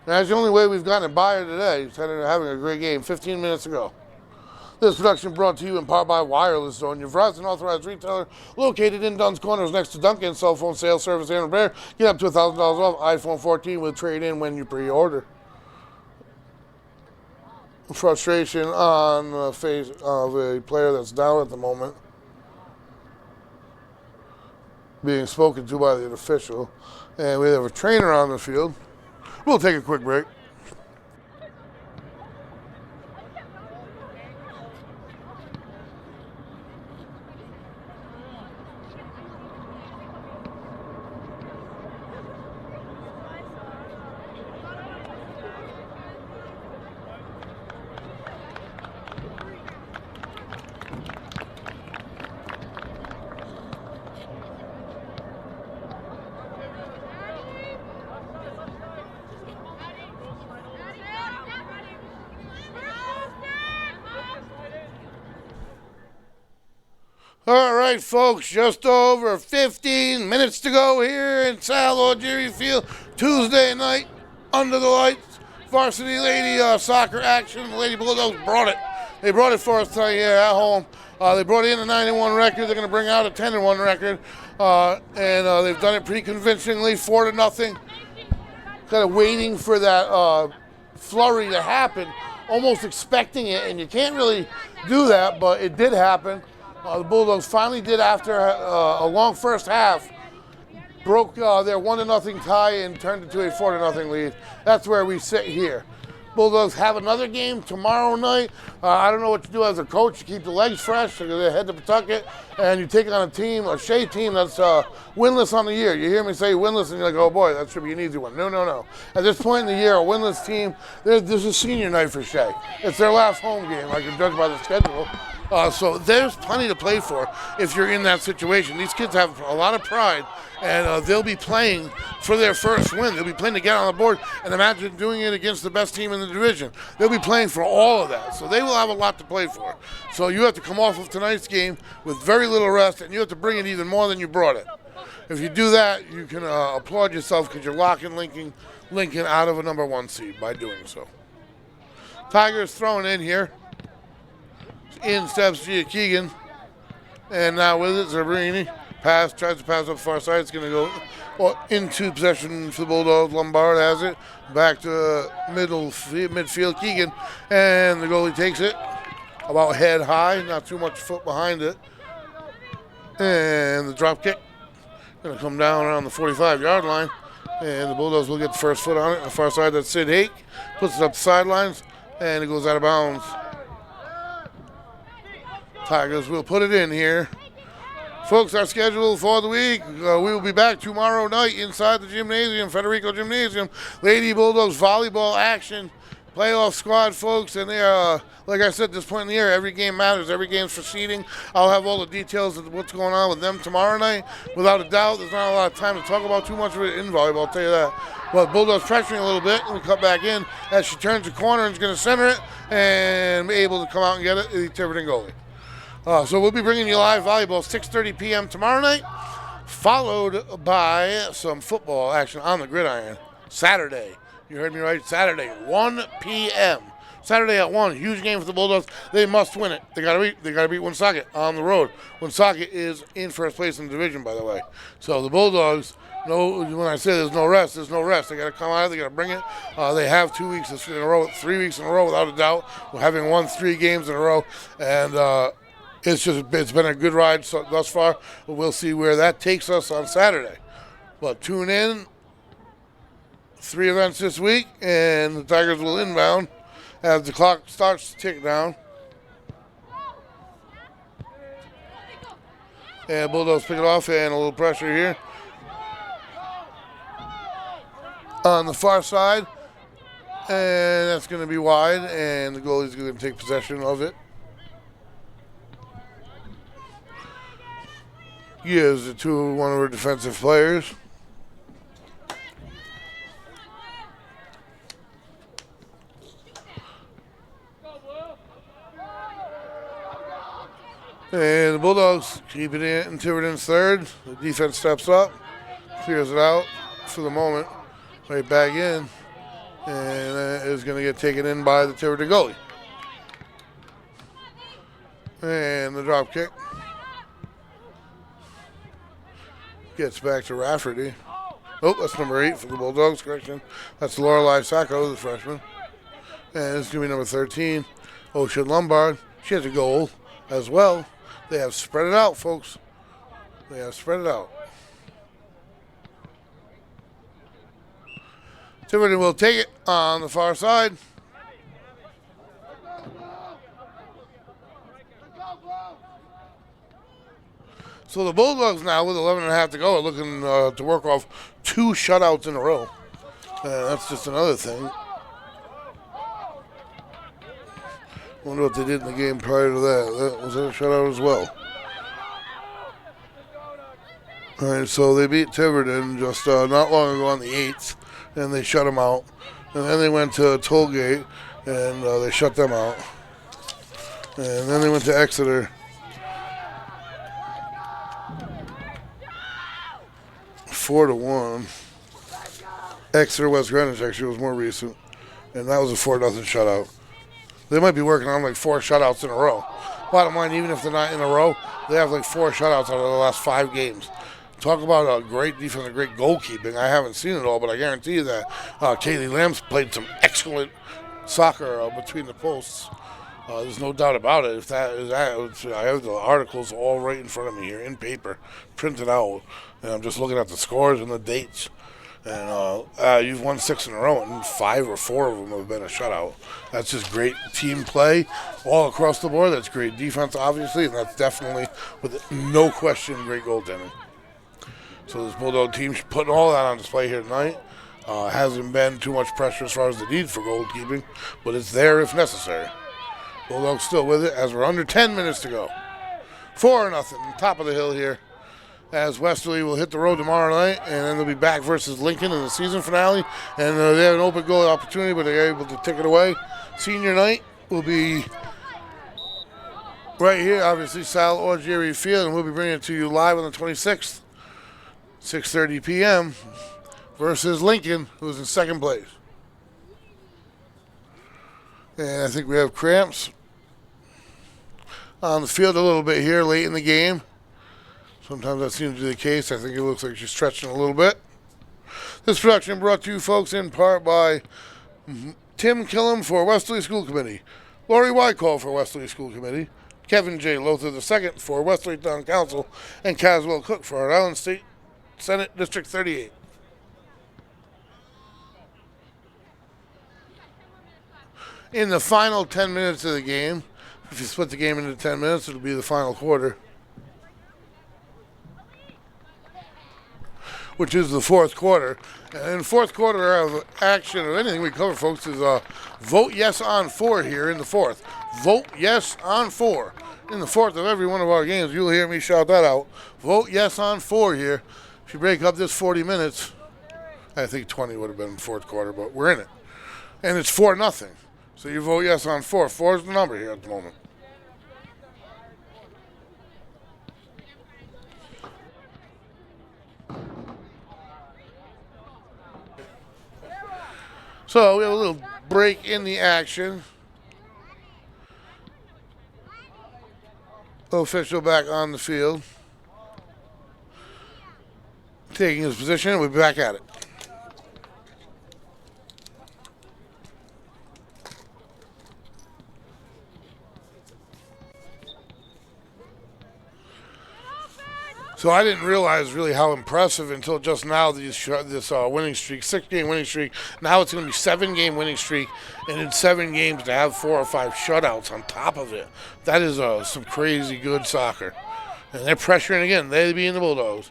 that's the only way we've gotten it by her today. She's having a great game 15 minutes ago. This production brought to you in part by Wireless Zone, your Verizon authorized retailer located in Dunn's Corners next to Duncan. Cell phone sales, service, and repair. Get up to $1,000 off iPhone 14 with trade-in when you pre-order. Frustration on the face of a player that's down at the moment, being spoken to by the official. And we have a trainer on the field. We'll take a quick break. All right, folks, just over 15 minutes to go here in Sal Jerry Field. Tuesday night, under the lights, varsity lady soccer action. The Lady Bulldogs brought it. They brought it for us tonight here at home. They brought in a 9-1 record. They're going to bring out a 10-1 record. And they've done it pretty convincingly, 4-0. Kind of waiting for that flurry to happen, almost expecting it. And you can't really do that, but it did happen. The Bulldogs finally did, after a long first half, broke their 1-0 tie and turned it to a 4-0 lead. That's where we sit here. Bulldogs have another game tomorrow night. I don't know what to do as a coach to keep the legs fresh. They head to Pawtucket, and you take on a Shea team that's winless on the year. You hear me say winless, and you're like, oh boy, that should be an easy one. No. At this point in the year, a winless team, this is senior night for Shea. It's their last home game, I can judge by the schedule. So there's plenty to play for if you're in that situation. These kids have a lot of pride, and they'll be playing for their first win. They'll be playing to get on the board, and imagine doing it against the best team in the division. They'll be playing for all of that, so they will have a lot to play for. So you have to come off of tonight's game with very little rest, and you have to bring it even more than you brought it. If you do that, you can applaud yourself because you're locking Lincoln out of a number 1 seed by doing so. Tigers throwing in here. In steps Gia Keegan. And now with it, Zabrini. Tries to pass up far side. It's going to go into possession for the Bulldogs. Lombard has it. Back to midfield. Keegan. And the goalie takes it. About head high. Not too much foot behind it. And the drop kick. Going to come down around the 45-yard line. And the Bulldogs will get the first foot on it. On the far side, that's Sid Hake. Puts it up the sidelines. And it goes out of bounds. Tigers will put it in here. Folks, our schedule for the week, we will be back tomorrow night inside the gymnasium, Federico Gymnasium. Lady Bulldogs volleyball action, playoff squad, folks. And they are, like I said, at this point in the year, every game matters. Every game's for seeding. I'll have all the details of what's going on with them tomorrow night. Without a doubt, there's not a lot of time to talk about too much of it in volleyball, I'll tell you that. But Bulldogs pressuring a little bit, and we cut back in as she turns the corner and is going to center it and be able to come out and get it, the Tiverton goalie. So we'll be bringing you live volleyball 6:30 p.m. tomorrow night, followed by some football action on the gridiron Saturday. You heard me right, Saturday, 1 p.m. Saturday at 1, huge game for the Bulldogs. They must win it. They got to beat Woonsocket on the road. Woonsocket is in first place in the division, by the way. So the Bulldogs, when I say there's no rest, there's no rest. They got to come out. They got to bring it. They have 2 weeks in a row, 3 weeks in a row, without a doubt. We're having won 3 games in a row, and it's been a good ride thus far. We'll see where that takes us on Saturday. But tune in. 3 events this week, and the Tigers will inbound as the clock starts to tick down. And Bulldogs pick it off, and a little pressure here. On the far side, and that's going to be wide, and the goalie's going to take possession of it. Gives it to one of our defensive players. And the Bulldogs keep it in Tiverton's third. The defense steps up, clears it out for the moment, right back in, and is going to get taken in by the Tiverton goalie. And the drop kick. Gets back to Rafferty. Oh, that's number 8 for the Bulldogs, correction. That's Lorelei Sacco, the freshman. And it's going to be number 13, Ocean Lombard. She has a goal as well. They have spread it out, folks. They have spread it out. Tiverton will take it on the far side. So the Bulldogs now, with 11.5 to go, are looking to work off 2 shutouts in a row. That's just another thing. Wonder what they did in the game prior to that. Was that a shutout as well? All right, so they beat Tiverton just not long ago on the 8th, and they shut them out. And then they went to Tollgate, and they shut them out. And then they went to Exeter. 4-1. Exeter West Greenwich actually was more recent, and that was a 4-0 shutout. They might be working on like 4 shutouts in a row. Bottom line, even if they're not in a row, they have like 4 shutouts out of the last 5 games. Talk about a great defense and great goalkeeping. I haven't seen it all, but I guarantee you that Kaylee Lamb's played some excellent soccer between the posts. There's no doubt about it. If that is that, I have the articles all right in front of me here in paper, printed out, and I'm just looking at the scores and the dates. And you've won 6 in a row, and 5 or 4 of them have been a shutout. That's just great team play all across the board. That's great defense, obviously, and that's definitely, with no question, great goaltending. So this Bulldog team putting all that on display here tonight. Hasn't been too much pressure as far as the need for goalkeeping, but it's there if necessary. Bulldogs still with it as we're under 10 minutes to go. 4-0, top of the hill here. As Westerly will hit the road tomorrow night, and then they'll be back versus Lincoln in the season finale. And they have an open goal opportunity, but they're able to take it away. Senior night will be right here, obviously, Sal or Jerry Field, and we'll be bringing it to you live on the 26th, 6:30 p.m. versus Lincoln, who's in second place. And I think we have cramps on the field a little bit here late in the game. Sometimes that seems to be the case. I think it looks like she's stretching a little bit. This production brought to you folks in part by Tim Killam for Westerly School Committee, Lori Wyckoff for Westerly School Committee, Kevin J. Lothar II for Westerly Town Council, and Caswell Cook for Rhode Island State Senate District 38. In the final 10 minutes of the game, if you split the game into 10 minutes, it'll be the final quarter, which is the fourth quarter. And fourth quarter of action of anything we cover, folks, is vote yes on 4 here in the fourth. Vote yes on 4. In the fourth of every one of our games, you'll hear me shout that out. Vote yes on 4 here. If you break up this 40 minutes, I think 20 would have been the fourth quarter, but we're in it. And it's 4-0. So you vote yes on 4. 4 is the number here at the moment. So we have a little break in the action. Official back on the field. Taking his position, we'll be back at it. So I didn't realize really how impressive until just now this winning streak, 6-game winning streak. Now it's going to be 7-game winning streak, and in 7 games to have 4 or 5 shutouts on top of it. That is some crazy good soccer. And they're pressuring again. They being the Bulldogs.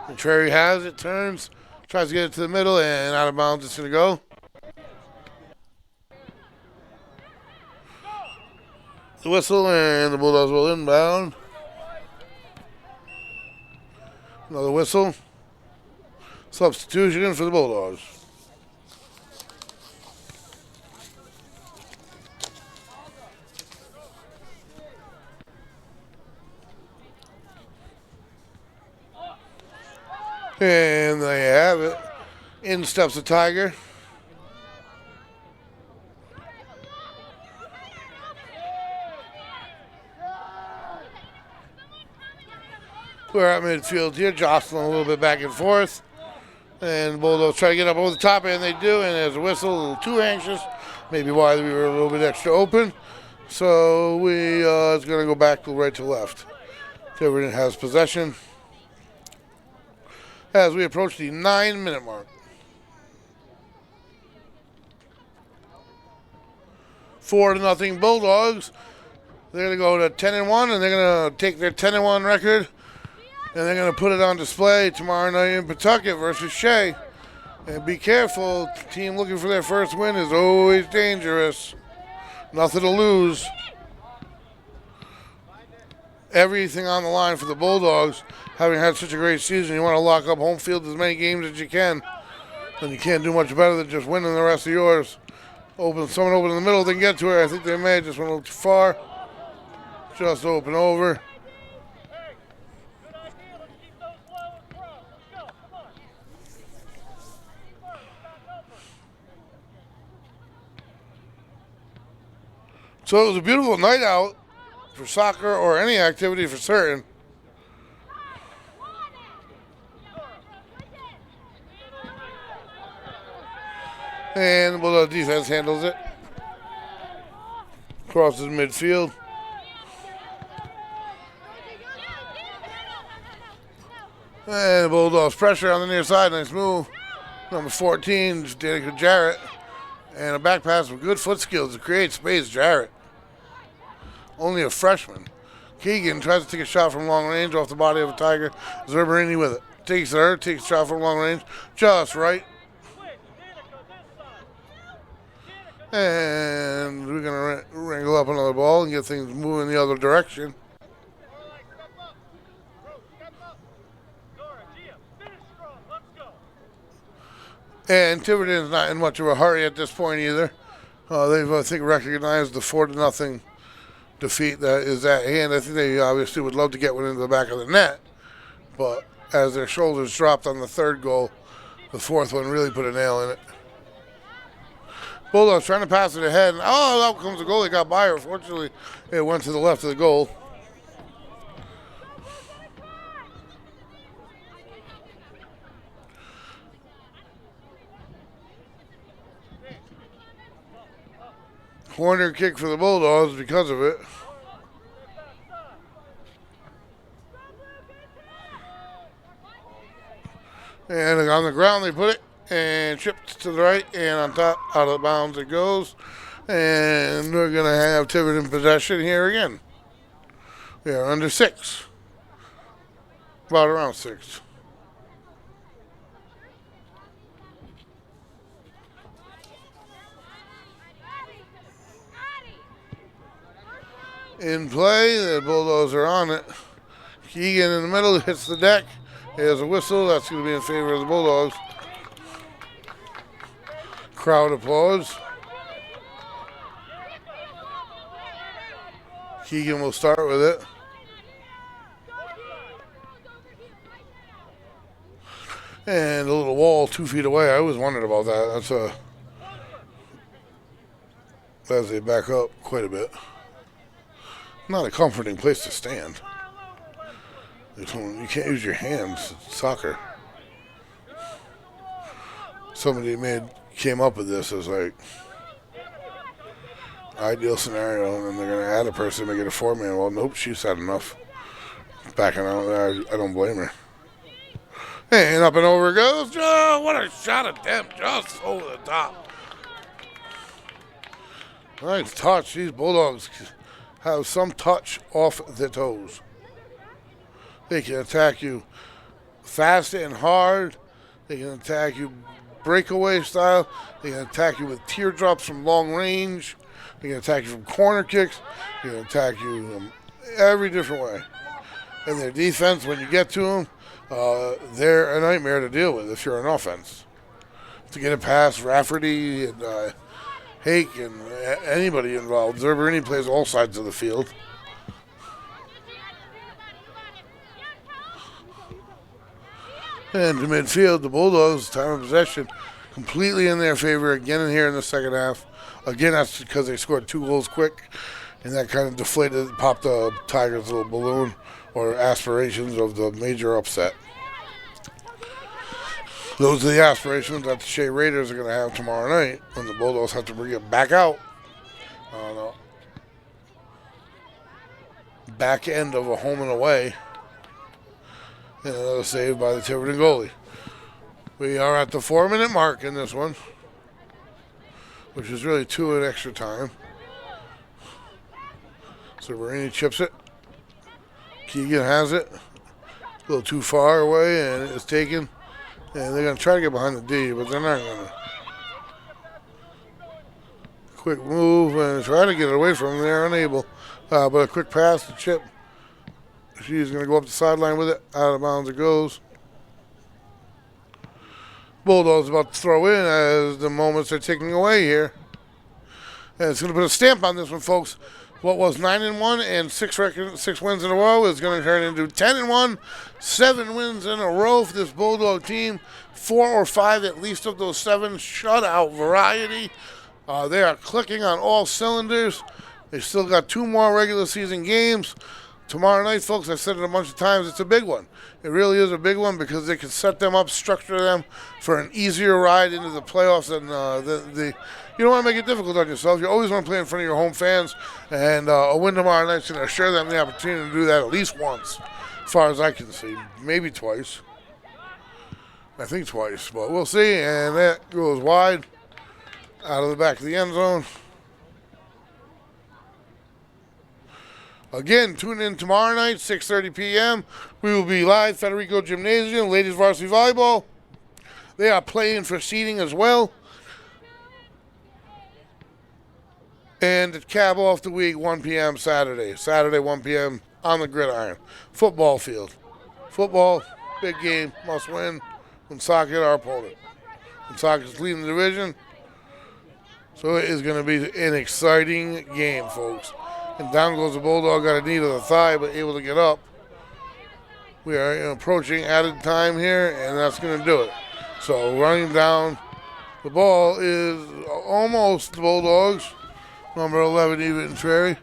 And Terry has it, turns, tries to get it to the middle, and out of bounds it's going to go. The whistle, and the Bulldogs will inbound. Another whistle. Substitution for the Bulldogs. And there you have it. In steps the Tiger. We're at midfield here, jostling a little bit back and forth. And the Bulldogs try to get up over the top, and they do. And there's a whistle, a little too anxious. Maybe why we were a little bit extra open. So it's going to go back to right to left. Tiverton has possession as we approach the 9-minute mark. 4-0 Bulldogs. They're going to go to 10-1, and they're going to take their 10-1 record, and they're going to put it on display tomorrow night in Pawtucket versus Shea. And be careful, the team looking for their first win is always dangerous. Nothing to lose. Everything on the line for the Bulldogs. Having had such a great season, you want to lock up home field as many games as you can. And you can't do much better than just winning the rest of yours. Someone open in the middle, didn't get to her. I think they may have just went a little too far. Just open over. So it was a beautiful night out for soccer or any activity for certain. And the Bulldog defense handles it. Crosses midfield. And the Bulldogs pressure on the near side. Nice move. Number 14, Danica Jarrett. And a back pass with good foot skills to create space. Jarrett, only a freshman. Keegan tries to take a shot from long range off the body of a Tiger. Zerberini with it. Takes a shot from long range. Just right. And we're going to wrangle up another ball and get things moving the other direction. And Tiverton's not in much of a hurry at this point either. They've, I think, recognized the 4-0 defeat that is at hand. I think they obviously would love to get one into the back of the net. But as their shoulders dropped on the third goal, the fourth one really put a nail in it. Bulldogs trying to pass it ahead. And, out comes the goal. They got by her. Fortunately, it went to the left of the goal. Corner kick for the Bulldogs because of it. And on the ground they put it and chipped to the right and on top, out of bounds it goes. And we're going to have Tiverton possession here again. We are under 6. About around 6. In play, the Bulldogs are on it. Keegan in the middle hits the deck. There's a whistle. That's going to be in favor of the Bulldogs. Crowd applause. Keegan will start with it. And a little wall 2 feet away. I always wondered about that. As they back up quite a bit. Not a comforting place to stand. You can't use your hands. It's soccer. Somebody came up with this as like ideal scenario, and then they're gonna add a person, make it a 4-man. Well, nope, she's had enough. Backing out there, I don't blame her. And up and over it goes. Oh, what a shot attempt, just over the top. Nice touch. These Bulldogs have some touch off the toes. They can attack you fast and hard. They can attack you breakaway style. They can attack you with teardrops from long range. They can attack you from corner kicks. They can attack you every different way. And their defense, when you get to them, they're a nightmare to deal with if you're an offense. To get it past Rafferty and Hake and anybody involved. Zerberini plays all sides of the field. And to midfield, the Bulldogs, time of possession, completely in their favor again in here in the second half. Again, that's because they scored 2 goals quick, and that kind of popped the Tigers' little balloon or aspirations of the major upset. Those are the aspirations that the Shea Raiders are going to have tomorrow night when the Bulldogs have to bring it back out on the back end of a home and away. And another save by the Tiverton goalie. We are at the 4-minute mark in this one, which is really 2 in extra time. So Barini chips it. Keegan has it. A little too far away, and it's taken. And they're going to try to get behind the D, but they're not going to. Quick move and try to get it away from them. They're unable. But a quick pass to Chip. She's going to go up the sideline with it. Out of bounds it goes. Bulldogs about to throw in as the moments are ticking away here. And it's going to put a stamp on this one, folks. What was 9-1 and 6 wins in a row is going to turn into 10-1, 7 wins in a row for this Bulldog team. 4 or 5 at least of those 7 shutout variety. They are clicking on all cylinders. They still got 2 more regular season games. Tomorrow night, folks, I've said it a bunch of times, it's a big one. It really is a big one because they can set them up, structure them for an easier ride into the playoffs. And you don't want to make it difficult on yourself. You always want to play in front of your home fans. And a win tomorrow night is going to assure them the opportunity to do that at least once, as far as I can see. Maybe twice. I think twice, but we'll see. And that goes wide out of the back of the end zone. Again, tune in tomorrow night, 6:30 p.m. We will be live, Federico Gymnasium, ladies varsity volleyball. They are playing for seeding as well. And to cap off the week, 1 p.m. Saturday. Saturday, 1 p.m. on the gridiron. Football field. Football, big game, must win. Woonsocket, our opponent. Woonsocket's leading the division. So it is going to be an exciting game, folks. And down goes the Bulldog, got a knee to the thigh, but able to get up. We are approaching added time here, and that's going to do it. So running down, the ball is almost the Bulldogs. Number 11, Eva Trary.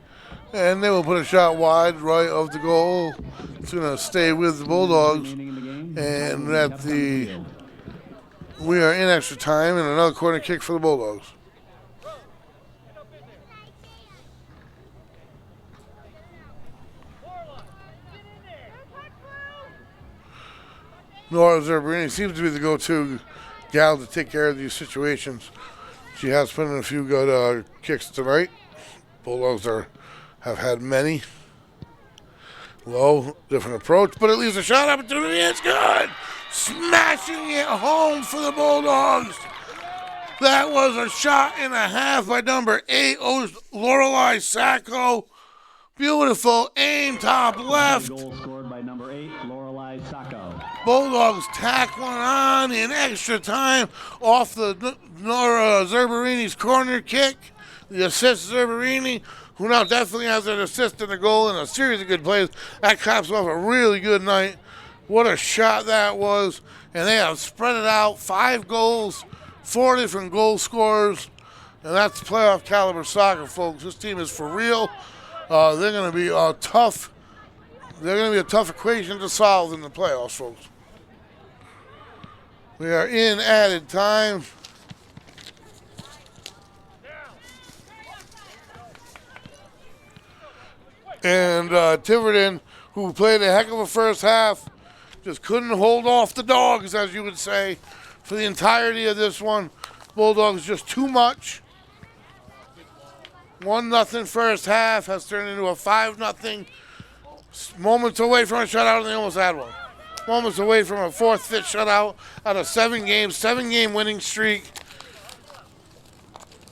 And they will put a shot wide right of the goal. It's going to stay with the Bulldogs. And we are in extra time, and another corner kick for the Bulldogs. Nora Zerberini seems to be the go-to gal to take care of these situations. She has put in a few good kicks tonight. Bulldogs have had many. Low, different approach, but it leaves a shot opportunity. It's good. Smashing it home for the Bulldogs. That was a shot and a half by number 8, Lorelei Sacco. Beautiful aim, top left. Goal scored by number 8, Lorelei Sacco. Bulldogs tack one on in extra time off the Nora Zerberini's corner kick. The assist, Zerberini, who now definitely has an assist in the goal and a series of good plays. That caps off a really good night. What a shot that was. And they have spread it out. 5 goals, 4 different goal scorers. And that's playoff caliber soccer, folks. This team is for real. They're going to be tough. They're going to be a tough equation to solve in the playoffs, folks. We are in added time. And Tiverton, who played a heck of a first half, just couldn't hold off the Dogs, as you would say, for the entirety of this one. Bulldogs just too much. 1-0 first half has turned into a 5-0. Moments away from a shutout, and they almost had one. Moments away from a 4th, 5th shutout out of 7 games, 7-game winning streak.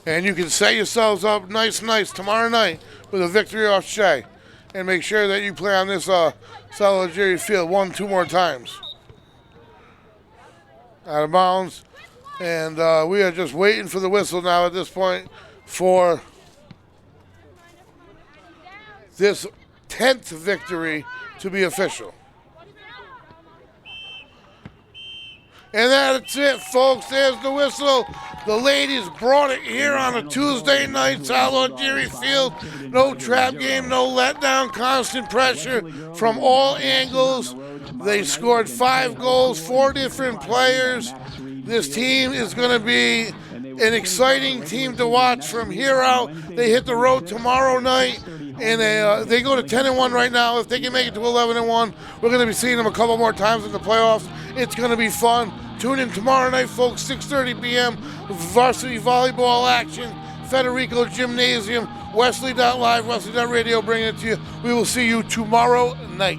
And you can set yourselves up nice tomorrow night with a victory off Shea. And make sure that you play on this solid Jerry field 1-2 more times. Out of bounds. And we are just waiting for the whistle now at this point for this 10th victory to be official. And that's it, folks. There's the whistle. The ladies brought it here on a Tuesday night, Salvador Jerry Field. No trap game, no letdown, constant pressure from all angles. They scored 5 goals, 4 different players. This team is going to be an exciting team to watch from here out. They hit the road tomorrow night, and they go to 10-1 right now. If they can make it to 11-1, we're going to be seeing them a couple more times in the playoffs. It's going to be fun. Tune in tomorrow night, folks, 6:30 p.m. Varsity volleyball action, Federico Gymnasium, Westerly.live, Westerly.radio, bringing it to you. We will see you tomorrow night.